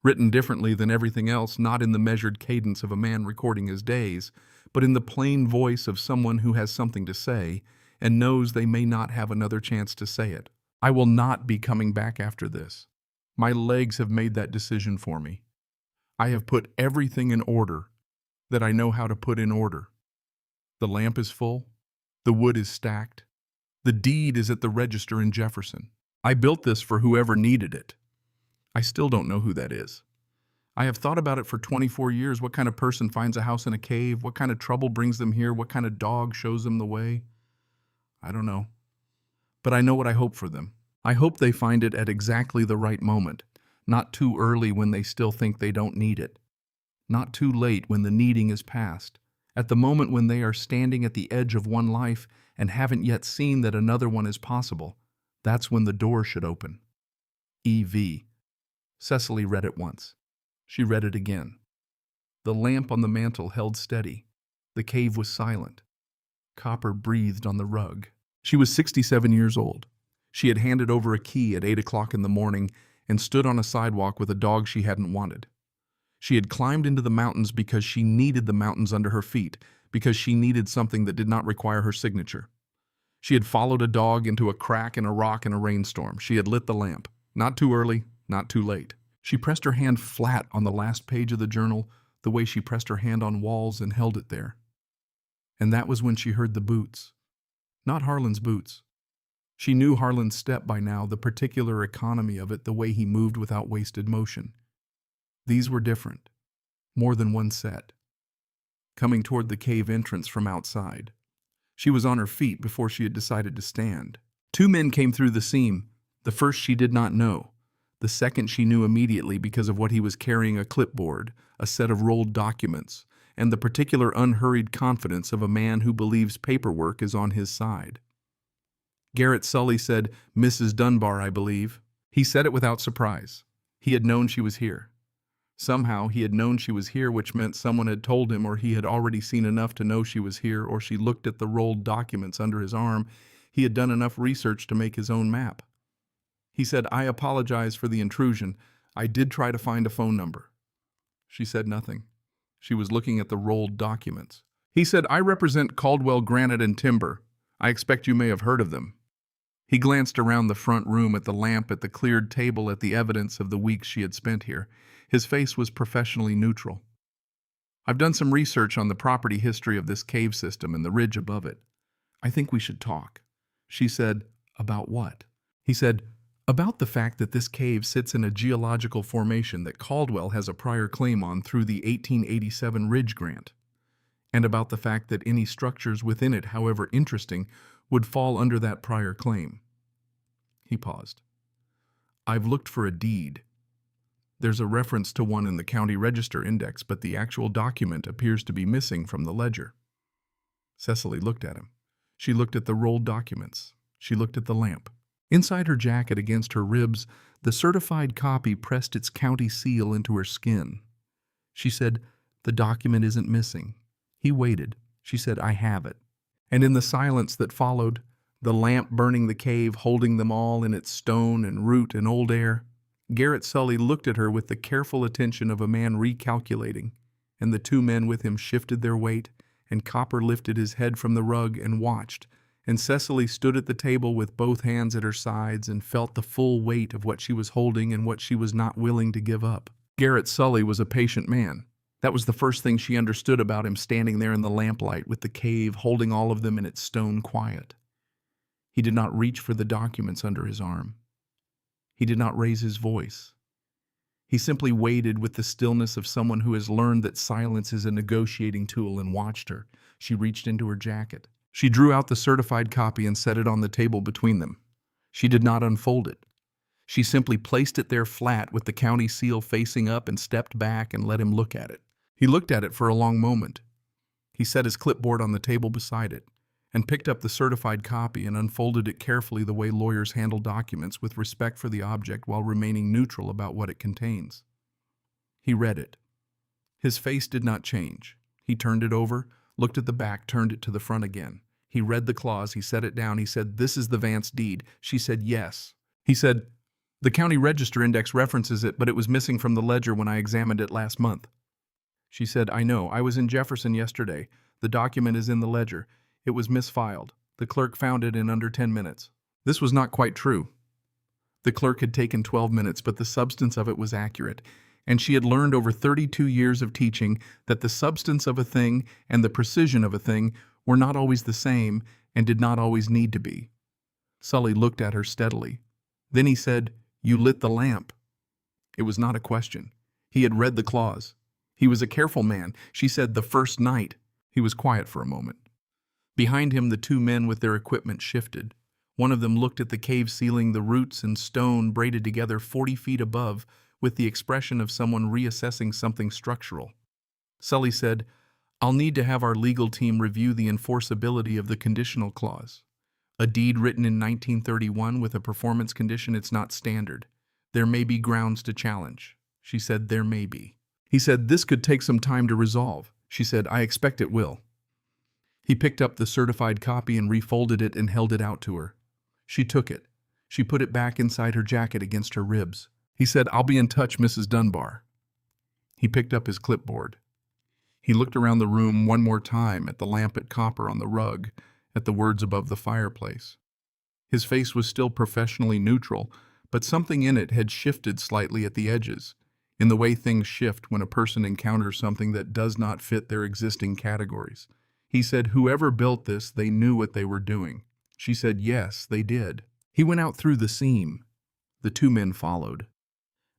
Written differently than everything else, not in the measured cadence of a man recording his days, but in the plain voice of someone who has something to say and knows they may not have another chance to say it. I will not be coming back after this. My legs have made that decision for me. I have put everything in order that I know how to put in order. The lamp is full. The wood is stacked. The deed is at the register in Jefferson. I built this for whoever needed it. I still don't know who that is. I have thought about it for 24 years. What kind of person finds a house in a cave? What kind of trouble brings them here? What kind of dog shows them the way? I don't know. But I know what I hope for them. I hope they find it at exactly the right moment, not too early when they still think they don't need it, not too late when the needing is past, at the moment when they are standing at the edge of one life and haven't yet seen that another one is possible. That's when the door should open. E.V. Cecily read it once. She read it again. The lamp on the mantel held steady. The cave was silent. Copper breathed on the rug. She was 67 years old. She had handed over a key at 8 o'clock in the morning and stood on a sidewalk with a dog she hadn't wanted. She had climbed into the mountains because she needed the mountains under her feet, because she needed something that did not require her signature. She had followed a dog into a crack in a rock in a rainstorm. She had lit the lamp. Not too early, not too late. She pressed her hand flat on the last page of the journal, the way she pressed her hand on walls, and held it there. And that was when she heard the boots. Not Harlan's boots. She knew Harlan's step by now, the particular economy of it, the way he moved without wasted motion. These were different. More than one set. Coming toward the cave entrance from outside. She was on her feet before she had decided to stand. 2 men came through the seam. The first she did not know. The second she knew immediately because of what he was carrying: a clipboard, a set of rolled documents, and the particular unhurried confidence of a man who believes paperwork is on his side. Garrett Sully said, "Mrs. Dunbar, I believe." He said it without surprise. He had known she was here. Somehow he had known she was here, which meant someone had told him, or he had already seen enough to know she was here, or she looked at the rolled documents under his arm. He had done enough research to make his own map. He said, "I apologize for the intrusion. I did try to find a phone number." She said nothing. She was looking at the rolled documents. He said, "I represent Caldwell Granite and Timber. I expect you may have heard of them." He glanced around the front room, at the lamp, at the cleared table, at the evidence of the weeks she had spent here. His face was professionally neutral. "I've done some research on the property history of this cave system and the ridge above it. I think we should talk." She said, "About what?" He said, "About the fact that this cave sits in a geological formation that Caldwell has a prior claim on through the 1887 Ridge Grant, and about the fact that any structures within it, however interesting, would fall under that prior claim." He paused. "I've looked for a deed. There's a reference to one in the county register index, but the actual document appears to be missing from the ledger." Cecily looked at him. She looked at the rolled documents. She looked at the lamp. Inside her jacket, against her ribs, the certified copy pressed its county seal into her skin. She said, "The document isn't missing." He waited. She said, "I have it." And in the silence that followed, the lamp burning the cave, holding them all in its stone and root and old air, Garrett Sully looked at her with the careful attention of a man recalculating, and the two men with him shifted their weight, and Copper lifted his head from the rug and watched, and Cecily stood at the table with both hands at her sides and felt the full weight of what she was holding and what she was not willing to give up. Garrett Sully was a patient man. That was the first thing she understood about him, standing there in the lamplight with the cave holding all of them in its stone quiet. He did not reach for the documents under his arm. He did not raise his voice. He simply waited with the stillness of someone who has learned that silence is a negotiating tool, and watched her. She reached into her jacket. She drew out the certified copy and set it on the table between them. She did not unfold it. She simply placed it there flat with the county seal facing up and stepped back and let him look at it. He looked at it for a long moment. He set his clipboard on the table beside it and picked up the certified copy and unfolded it carefully, the way lawyers handle documents, with respect for the object while remaining neutral about what it contains. He read it. His face did not change. He turned it over, looked at the back, turned it to the front again. He read the clause. He set it down. He said, "This is the Vance deed." She said, "Yes." He said, "The county register index references it, but it was missing from the ledger when I examined it last month." She said, "I know. I was in Jefferson yesterday. The document is in the ledger. It was misfiled. The clerk found it in under 10 minutes. This was not quite true. The clerk had taken 12 minutes, but the substance of it was accurate, and she had learned over 32 years of teaching that the substance of a thing and the precision of a thing were not always the same and did not always need to be. Sully looked at her steadily. Then he said, "You lit the lamp." It was not a question. He had read the clause. He was a careful man. She said, "The first night." He was quiet for a moment. Behind him, the two men with their equipment shifted. One of them looked at the cave ceiling, the roots and stone braided together 40 feet above, with the expression of someone reassessing something structural. Sully said, "I'll need to have our legal team review the enforceability of the conditional clause. A deed written in 1931 with a performance condition, it's not standard. There may be grounds to challenge." She said, "There may be." He said, "This could take some time to resolve." She said, "I expect it will." He picked up the certified copy and refolded it and held it out to her. She took it. She put it back inside her jacket against her ribs. He said, "I'll be in touch, Mrs. Dunbar." He picked up his clipboard. He looked around the room one more time, at the lamp at Copper on the rug, at the words above the fireplace. His face was still professionally neutral, but something in it had shifted slightly at the edges, in the way things shift when a person encounters something that does not fit their existing categories. He said, "Whoever built this, they knew what they were doing." She said, "Yes, they did." He went out through the seam. The two men followed.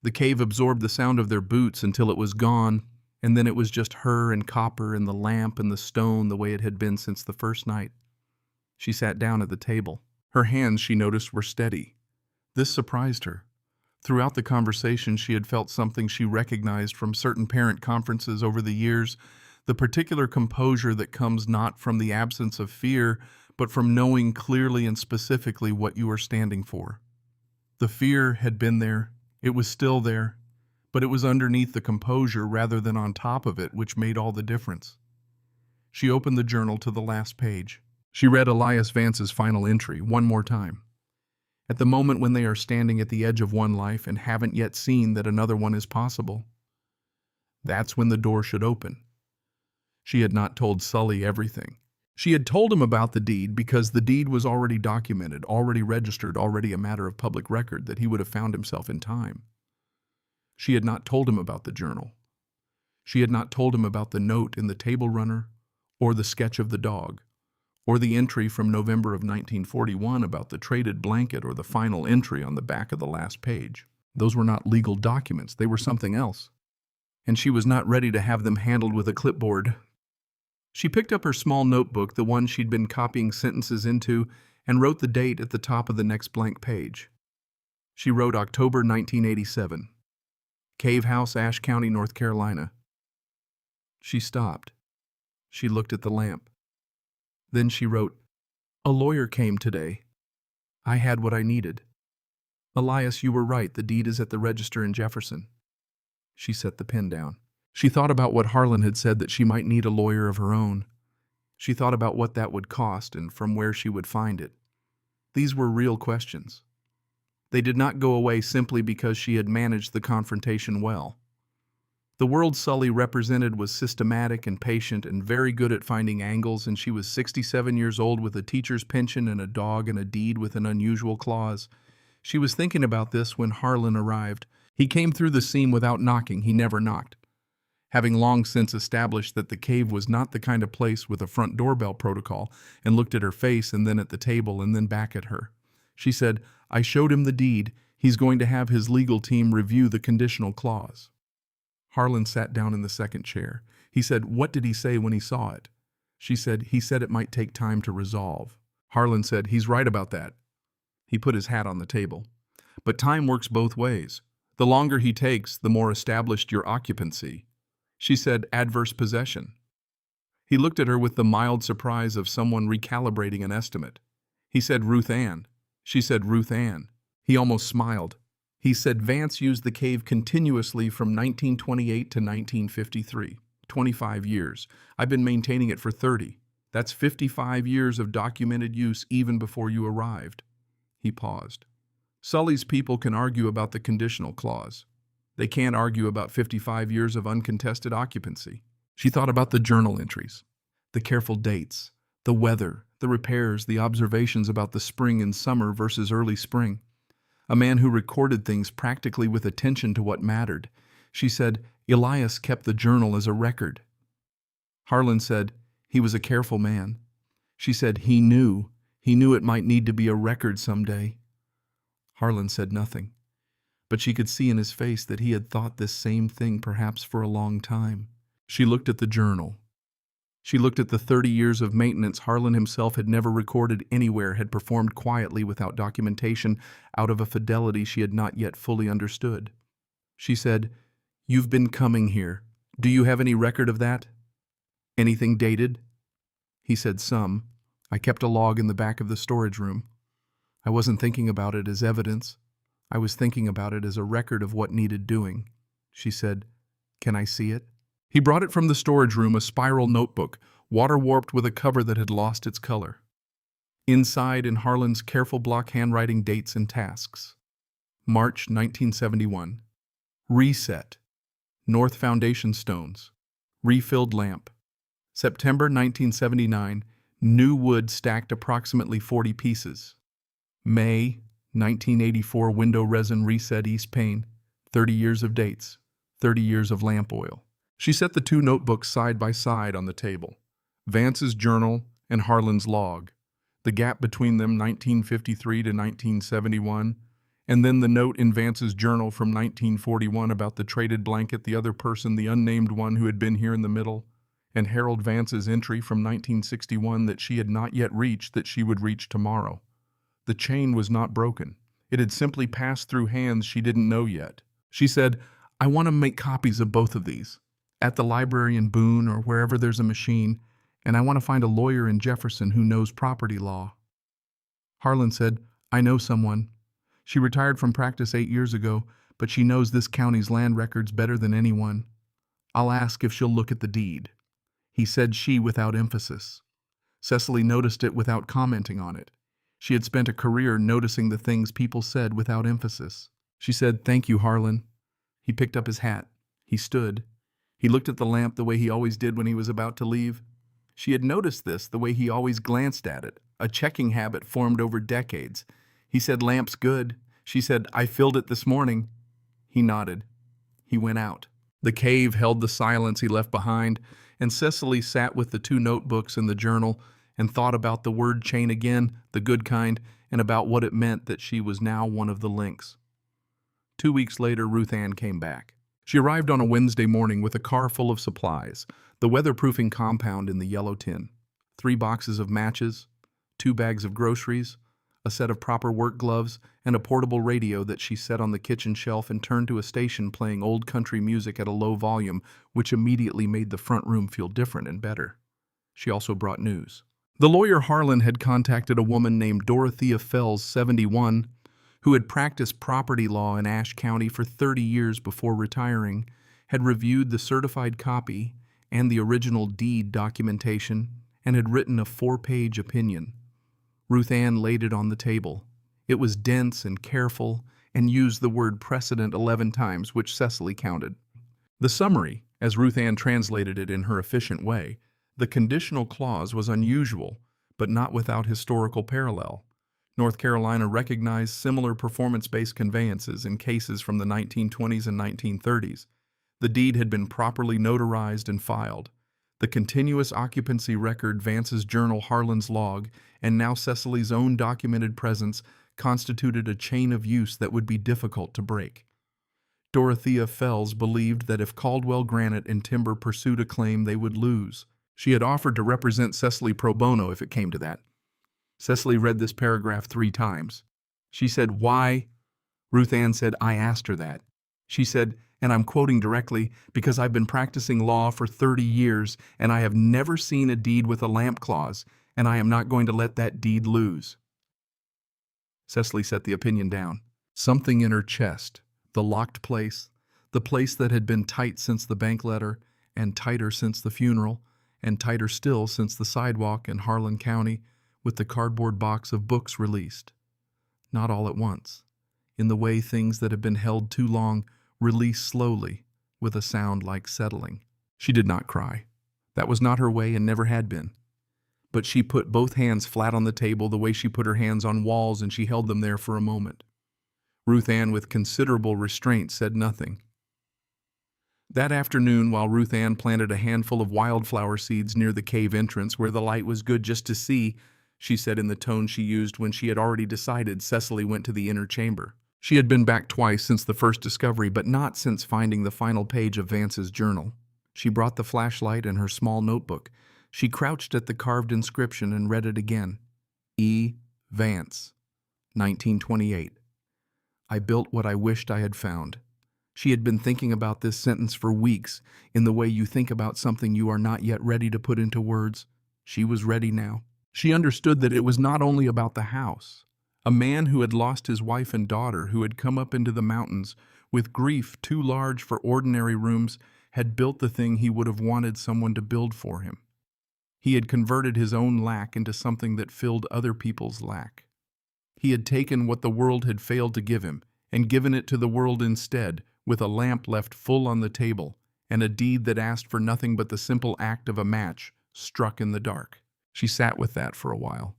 The cave absorbed the sound of their boots until it was gone, and then it was just her and Copper and the lamp and the stone the way it had been since the first night. She sat down at the table. Her hands, she noticed, were steady. This surprised her. Throughout the conversation, she had felt something she recognized from certain parent conferences over the years, the particular composure that comes not from the absence of fear, but from knowing clearly and specifically what you are standing for. The fear had been there, it was still there, but it was underneath the composure rather than on top of it, which made all the difference. She opened the journal to the last page. She read Elias Vance's final entry one more time. At the moment when they are standing at the edge of one life and haven't yet seen that another one is possible, that's when the door should open. She had not told Sully everything. She had told him about the deed because the deed was already documented, already registered, already a matter of public record that he would have found himself in time. She had not told him about the journal. She had not told him about the note in the table runner, or the sketch of the dog, or the entry from November of 1941 about the traded blanket, or the final entry on the back of the last page. Those were not legal documents. They were something else. And she was not ready to have them handled with a clipboard. She picked up her small notebook, the one she'd been copying sentences into, and wrote the date at the top of the next blank page. She wrote October 1987. Cave House, Ashe County, North Carolina. She stopped. She looked at the lamp. Then she wrote, "A lawyer came today. I had what I needed. Elias, you were right. The deed is at the register in Jefferson." She set the pen down. She thought about what Harlan had said, that she might need a lawyer of her own. She thought about what that would cost and from where she would find it. These were real questions. They did not go away simply because she had managed the confrontation well. The world Sully represented was systematic and patient and very good at finding angles, and she was 67 years old with a teacher's pension and a dog and a deed with an unusual clause. She was thinking about this when Harlan arrived. He came through the seam without knocking. He never knocked. Having long since established that the cave was not the kind of place with a front doorbell protocol, and looked at her face and then at the table and then back at her. She said, "I showed him the deed. He's going to have his legal team review the conditional clause." Harlan sat down in the second chair. He said, "What did he say when he saw it?" She said, "He said it might take time to resolve." Harlan said, "He's right about that." He put his hat on the table. "But time works both ways. The longer he takes, the more established your occupancy." She said, "Adverse possession." He looked at her with the mild surprise of someone recalibrating an estimate. He said, "Ruth Ann." She said, "Ruth Ann." He almost smiled. He said, "Vance used the cave continuously from 1928 to 1953. 25 years. I've been maintaining it for 30. That's 55 years of documented use even before you arrived." He paused. Sully's people can argue about the conditional clause. They can't argue about 55 years of uncontested occupancy. She thought about the journal entries, the careful dates, the weather, the repairs, the observations about the spring and summer versus early spring. A man who recorded things practically with attention to what mattered. She said, "Elias kept the journal as a record." Harlan said, "He was a careful man." She said, He knew it might need to be a record someday." Harlan said nothing, but she could see in his face that he had thought this same thing perhaps for a long time. She looked at the journal. She looked at the 30 years of maintenance Harlan himself had never recorded anywhere, had performed quietly without documentation, out of a fidelity she had not yet fully understood. She said, "You've been coming here. Do you have any record of that? Anything dated?" He said, "Some. I kept a log in the back of the storage room. I wasn't thinking about it as evidence. I was thinking about it as a record of what needed doing." She said, "Can I see it?" He brought it from the storage room, a spiral notebook, water-warped with a cover that had lost its color. Inside, in Harlan's careful block handwriting, dates and tasks. March 1971. Reset. North foundation stones. Refilled lamp. September 1979. New wood stacked approximately 40 pieces. May 1984. Window resin reset east pane. 30 years of dates. 30 years of lamp oil. She set the two notebooks side by side on the table. Vance's journal and Harlan's log. The gap between them, 1953 to 1971, and then the note in Vance's journal from 1941 about the traded blanket, the other person, the unnamed one who had been here in the middle, and Harold Vance's entry from 1961 that she had not yet reached, that she would reach tomorrow. The chain was not broken. It had simply passed through hands she didn't know yet. She said, "I want to make copies of both of these, at the library in Boone or wherever there's a machine, and I want to find a lawyer in Jefferson who knows property law." Harlan said, "I know someone. She retired from practice 8 years ago, but she knows this county's land records better than anyone. I'll ask if she'll look at the deed." He said she without emphasis. Cecily noticed it without commenting on it. She had spent a career noticing the things people said without emphasis. She said, "Thank you, Harlan." He picked up his hat. He stood. He looked at the lamp the way he always did when he was about to leave. She had noticed this, the way he always glanced at it, a checking habit formed over decades. He said, "Lamp's good." She said, "I filled it this morning." He nodded. He went out. The cave held the silence he left behind, and Cecily sat with the two notebooks and the journal and thought about the word chain again, the good kind, and about what it meant that she was now one of the links. 2 weeks later, Ruth Ann came back. She arrived on a Wednesday morning with a car full of supplies, the weatherproofing compound in the yellow tin, 3 boxes of matches, 2 bags of groceries, a set of proper work gloves, and a portable radio that she set on the kitchen shelf and turned to a station playing old country music at a low volume, which immediately made the front room feel different and better. She also brought news. The lawyer Harlan had contacted a woman named Dorothea Fells, 71, who had practiced property law in Ashe County for 30 years before retiring, had reviewed the certified copy and the original deed documentation, and had written a 4-page opinion. Ruth Ann laid it on the table. It was dense and careful and used the word precedent 11 times, which Cecily counted. The summary, as Ruth Ann translated it in her efficient way, the conditional clause was unusual, but not without historical parallel. North Carolina recognized similar performance-based conveyances in cases from the 1920s and 1930s. The deed had been properly notarized and filed. The continuous occupancy record, Vance's journal, Harlan's log, and now Cecily's own documented presence constituted a chain of use that would be difficult to break. Dorothea Fells believed that if Caldwell Granite and Timber pursued a claim, they would lose. She had offered to represent Cecily pro bono if it came to that. Cecily read this paragraph 3 times. She said, "Why?" Ruth Ann said, "I asked her that." She said, and I'm quoting directly, "because I've been practicing law for 30 years, and I have never seen a deed with a lamp clause, and I am not going to let that deed lose." Cecily set the opinion down. Something in her chest, the locked place, the place that had been tight since the bank letter, and tighter since the funeral, and tighter still since the sidewalk in Harlan County, with the cardboard box of books released. Not all at once, in the way things that have been held too long release slowly, with a sound like settling. She did not cry. That was not her way and never had been. But she put both hands flat on the table the way she put her hands on walls, and she held them there for a moment. Ruth Ann, with considerable restraint, said nothing. That afternoon, while Ruth Ann planted a handful of wildflower seeds near the cave entrance where the light was good just to see, she said in the tone she used when she had already decided, Cecily went to the inner chamber. She had been back twice since the first discovery, but not since finding the final page of Vance's journal. She brought the flashlight and her small notebook. She crouched at the carved inscription and read it again. E. Vance, 1928. I built what I wished I had found. She had been thinking about this sentence for weeks, in the way you think about something you are not yet ready to put into words. She was ready now. She understood that it was not only about the house. A man who had lost his wife and daughter, who had come up into the mountains with grief too large for ordinary rooms, had built the thing he would have wanted someone to build for him. He had converted his own lack into something that filled other people's lack. He had taken what the world had failed to give him and given it to the world instead, with a lamp left full on the table and a deed that asked for nothing but the simple act of a match struck in the dark. She sat with that for a while.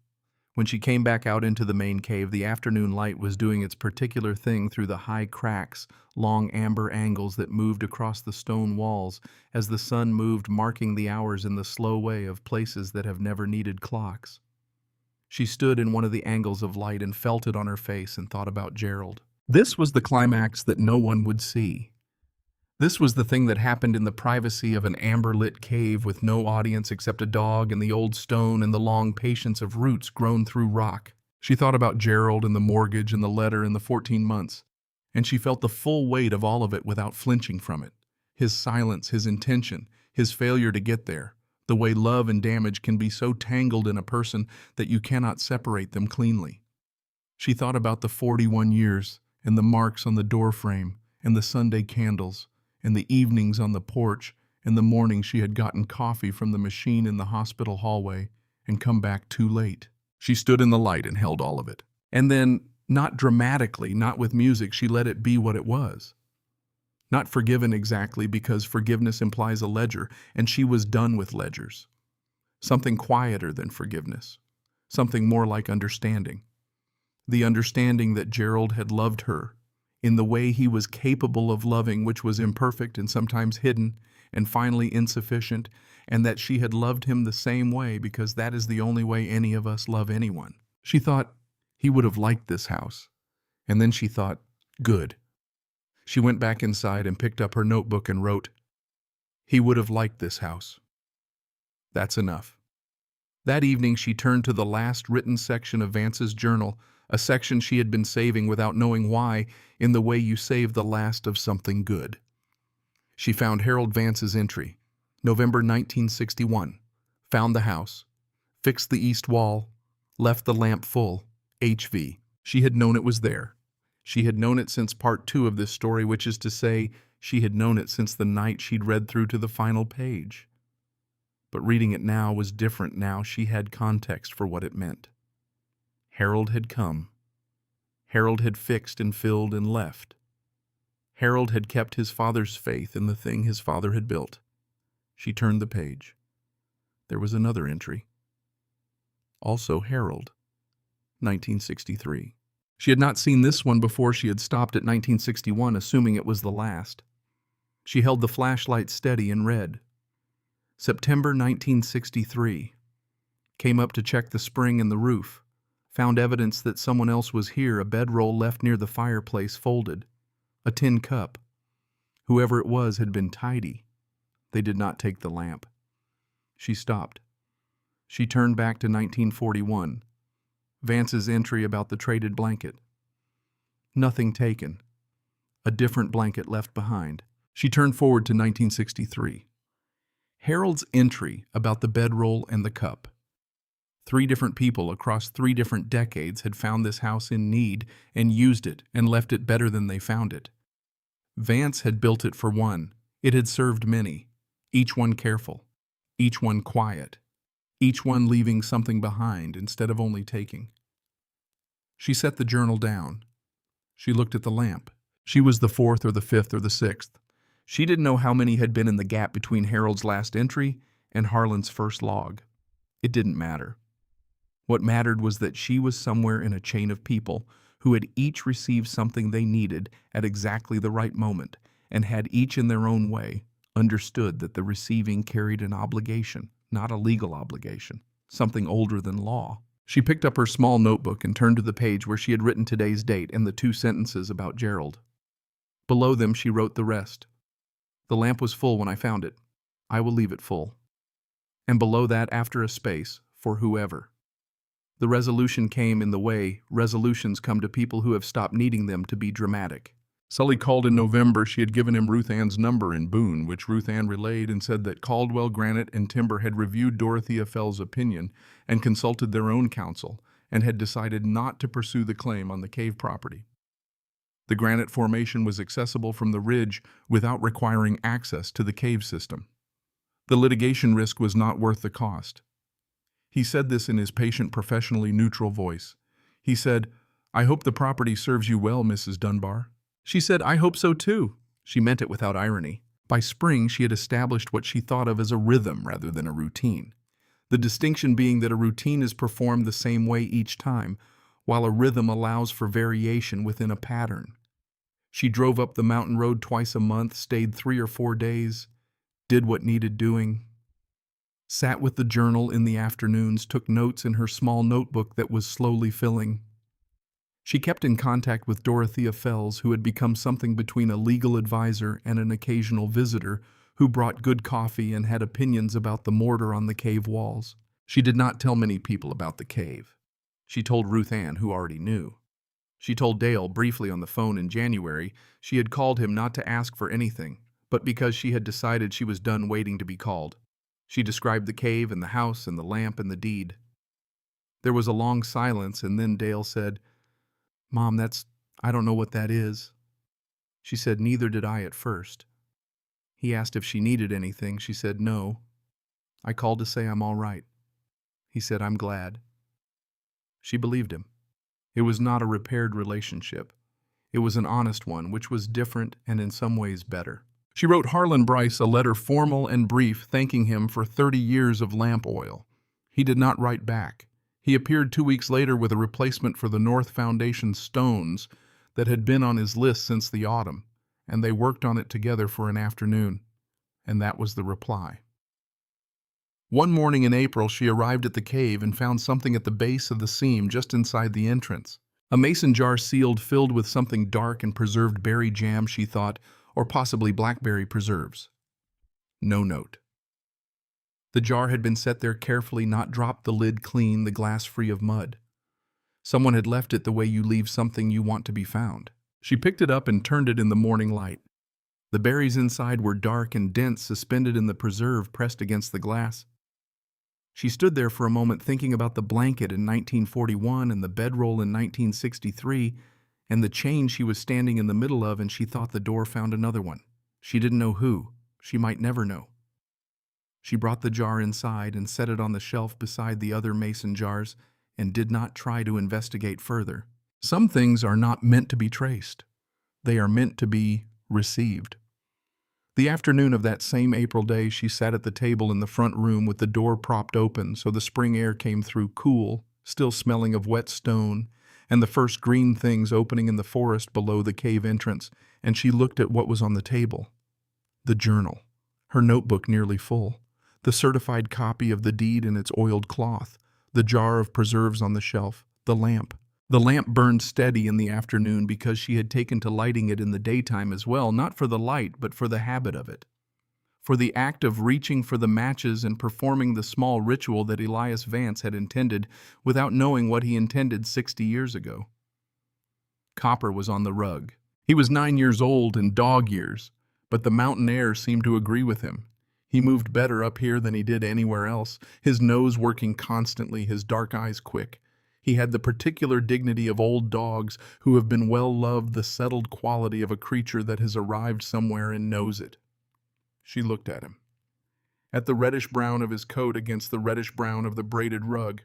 When she came back out into the main cave, the afternoon light was doing its particular thing through the high cracks, long amber angles that moved across the stone walls as the sun moved, marking the hours in the slow way of places that have never needed clocks. She stood in one of the angles of light and felt it on her face and thought about Gerald. This was the climax that no one would see. This was the thing that happened in the privacy of an amber-lit cave with no audience except a dog and the old stone and the long patience of roots grown through rock. She thought about Gerald and the mortgage and the letter and the 14 months, and she felt the full weight of all of it without flinching from it. His silence, his intention, his failure to get there, the way love and damage can be so tangled in a person that you cannot separate them cleanly. She thought about the 41 years and the marks on the doorframe and the Sunday candles, and the evenings on the porch, and the mornings she had gotten coffee from the machine in the hospital hallway and come back too late. She stood in the light and held all of it. And then, not dramatically, not with music, she let it be what it was. Not forgiven exactly, because forgiveness implies a ledger, and she was done with ledgers. Something quieter than forgiveness. Something more like understanding. The understanding that Gerald had loved her in the way he was capable of loving, which was imperfect and sometimes hidden and finally insufficient, and that she had loved him the same way because that is the only way any of us love anyone. She thought he would have liked this house. And then she thought, good. She went back inside and picked up her notebook and wrote, he would have liked this house. That's enough. That evening she turned to the last written section of Vance's journal, a section she had been saving without knowing why, in the way you save the last of something good. She found Harold Vance's entry, November 1961, found the house, fixed the east wall, left the lamp full, HV. She had known it was there. She had known it since part 2 of this story, which is to say, she had known it since the night she'd read through to the final page. But reading it now was different. Now she had context for what it meant. Harold had come. Harold had fixed and filled and left. Harold had kept his father's faith in the thing his father had built. She turned the page. There was another entry. Also Harold, 1963. She had not seen this one before she had stopped at 1961, assuming it was the last. She held the flashlight steady and read. September 1963. Came up to check the spring in the roof. Found evidence that someone else was here, a bedroll left near the fireplace folded. A tin cup. Whoever it was had been tidy. They did not take the lamp. She stopped. She turned back to 1941. Vance's entry about the traded blanket. Nothing taken. A different blanket left behind. She turned forward to 1963. Harold's entry about the bedroll and the cup. 3 different people across 3 different decades had found this house in need and used it and left it better than they found it. Vance had built it for one. It had served many, each one careful, each one quiet, each one leaving something behind instead of only taking. She set the journal down. She looked at the lamp. She was the 4th or the 5th or the 6th. She didn't know how many had been in the gap between Harold's last entry and Harlan's first log. It didn't matter. What mattered was that she was somewhere in a chain of people who had each received something they needed at exactly the right moment, and had each in their own way understood that the receiving carried an obligation, not a legal obligation, something older than law. She picked up her small notebook and turned to the page where she had written today's date and the 2 sentences about Gerald. Below them she wrote the rest. The lamp was full when I found it. I will leave it full. And below that, after a space, for whoever. The resolution came in the way resolutions come to people who have stopped needing them to be dramatic. Sully called in November. She had given him Ruth Ann's number in Boone, which Ruth Ann relayed and said that Caldwell, Granite, and Timber had reviewed Dorothea Fell's opinion and consulted their own counsel and had decided not to pursue the claim on the cave property. The granite formation was accessible from the ridge without requiring access to the cave system. The litigation risk was not worth the cost. He said this in his patient, professionally neutral voice. He said, I hope the property serves you well, Mrs. Dunbar. She said, I hope so too. She meant it without irony. By spring, she had established what she thought of as a rhythm rather than a routine. The distinction being that a routine is performed the same way each time, while a rhythm allows for variation within a pattern. She drove up the mountain road twice a month, stayed 3 or 4 days, did what needed doing, sat with the journal in the afternoons, took notes in her small notebook that was slowly filling. She kept in contact with Dorothea Fells, who had become something between a legal advisor and an occasional visitor who brought good coffee and had opinions about the mortar on the cave walls. She did not tell many people about the cave. She told Ruth Ann, who already knew. She told Dale briefly on the phone in January she had called him not to ask for anything, but because she had decided she was done waiting to be called. She described the cave and the house and the lamp and the deed. There was a long silence, and then Dale said, Mom, I don't know what that is. She said, neither did I at first. He asked if she needed anything. She said, no. I called to say I'm all right. He said, I'm glad. She believed him. It was not a repaired relationship. It was an honest one, which was different and in some ways better. She wrote Harlan Bryce a letter, formal and brief, thanking him for 30 years of lamp oil. He did not write back. He appeared 2 weeks later with a replacement for the North Foundation stones that had been on his list since the autumn, and they worked on it together for an afternoon. And that was the reply. One morning in April, she arrived at the cave and found something at the base of the seam just inside the entrance. A mason jar sealed, filled with something dark and preserved berry jam, she thought, or possibly blackberry preserves. No note. The jar had been set there carefully, not dropped, the lid clean, the glass free of mud. Someone had left it the way you leave something you want to be found. She picked it up and turned it in the morning light. The berries inside were dark and dense, suspended in the preserve pressed against the glass. She stood there for a moment thinking about the blanket in 1941 and the bedroll in 1963 and the chain she was standing in the middle of, and she thought the door found another one. She didn't know who. She might never know. She brought the jar inside and set it on the shelf beside the other mason jars and did not try to investigate further. Some things are not meant to be traced. They are meant to be received. The afternoon of that same April day, she sat at the table in the front room with the door propped open so the spring air came through cool, still smelling of wet stone, and the first green things opening in the forest below the cave entrance, and she looked at what was on the table. The journal, her notebook nearly full, the certified copy of the deed in its oiled cloth, the jar of preserves on the shelf, the lamp. The lamp burned steady in the afternoon because she had taken to lighting it in the daytime as well, not for the light, but for the habit of it. For the act of reaching for the matches and performing the small ritual that Elias Vance had intended without knowing what he intended 60 years ago. Copper was on the rug. He was 9 years old in dog years, but the mountain air seemed to agree with him. He moved better up here than he did anywhere else, his nose working constantly, his dark eyes quick. He had the particular dignity of old dogs who have been well loved, the settled quality of a creature that has arrived somewhere and knows it. She looked at him, at the reddish-brown of his coat against the reddish-brown of the braided rug,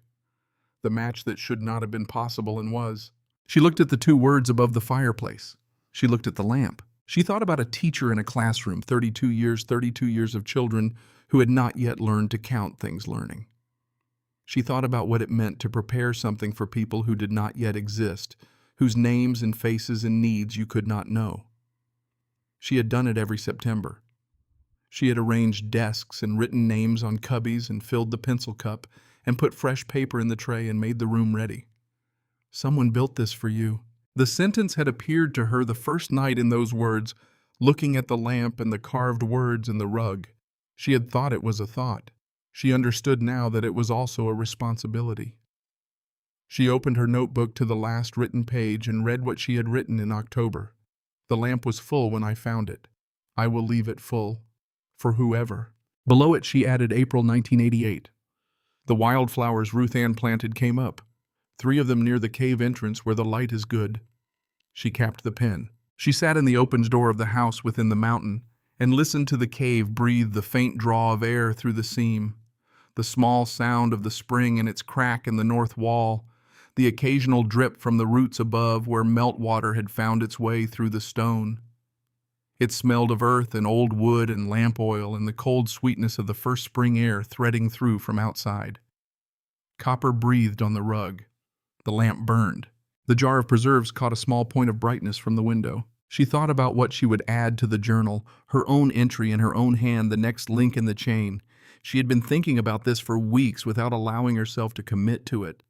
the match that should not have been possible and was. She looked at the two words above the fireplace. She looked at the lamp. She thought about a teacher in a classroom, 32 years of children who had not yet learned to count things learning. She thought about what it meant to prepare something for people who did not yet exist, whose names and faces and needs you could not know. She had done it every September. She had arranged desks and written names on cubbies and filled the pencil cup and put fresh paper in the tray and made the room ready. Someone built this for you. The sentence had appeared to her the first night in those words, looking at the lamp and the carved words and the rug. She had thought it was a thought. She understood now that it was also a responsibility. She opened her notebook to the last written page and read what she had written in October. The lamp was full when I found it. I will leave it full. For whoever. Below it she added April 1988. The wildflowers Ruth Ann planted came up, 3 of them near the cave entrance where the light is good. She capped the pen. She sat in the opened door of the house within the mountain and listened to the cave breathe the faint draw of air through the seam, the small sound of the spring in its crack in the north wall, the occasional drip from the roots above where meltwater had found its way through the stone. It smelled of earth and old wood and lamp oil and the cold sweetness of the first spring air threading through from outside. Copper breathed on the rug. The lamp burned. The jar of preserves caught a small point of brightness from the window. She thought about what she would add to the journal, her own entry in her own hand, the next link in the chain. She had been thinking about this for weeks without allowing herself to commit to it.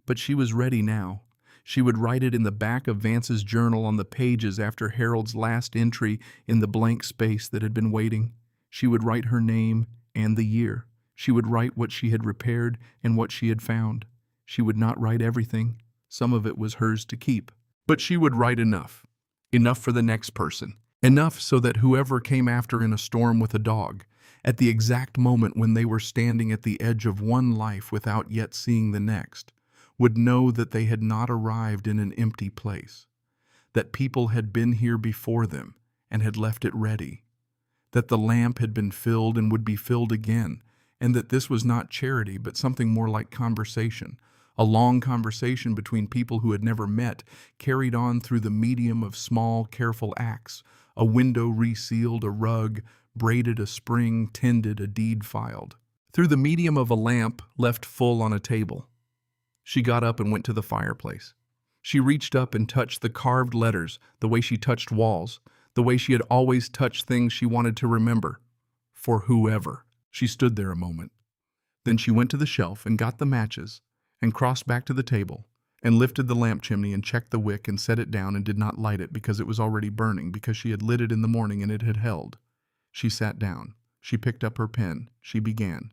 But she was ready now. She would write it in the back of Vance's journal on the pages after Harold's last entry in the blank space that had been waiting. She would write her name and the year. She would write what she had repaired and what she had found. She would not write everything. Some of it was hers to keep. But she would write enough. Enough for the next person. Enough so that whoever came after in a storm with a dog, at the exact moment when they were standing at the edge of one life without yet seeing the next, would know that they had not arrived in an empty place, that people had been here before them and had left it ready, that the lamp had been filled and would be filled again, and that this was not charity but something more like conversation, a long conversation between people who had never met, carried on through the medium of small, careful acts, a window resealed, a rug, braided a spring, tended, a deed filed, through the medium of a lamp left full on a table. She got up and went to the fireplace. She reached up and touched the carved letters, the way she touched walls, the way she had always touched things she wanted to remember. For whoever. She stood there a moment. Then she went to the shelf and got the matches and crossed back to the table and lifted the lamp chimney and checked the wick and set it down and did not light it because it was already burning, because she had lit it in the morning and it had held. She sat down. She picked up her pen. She began.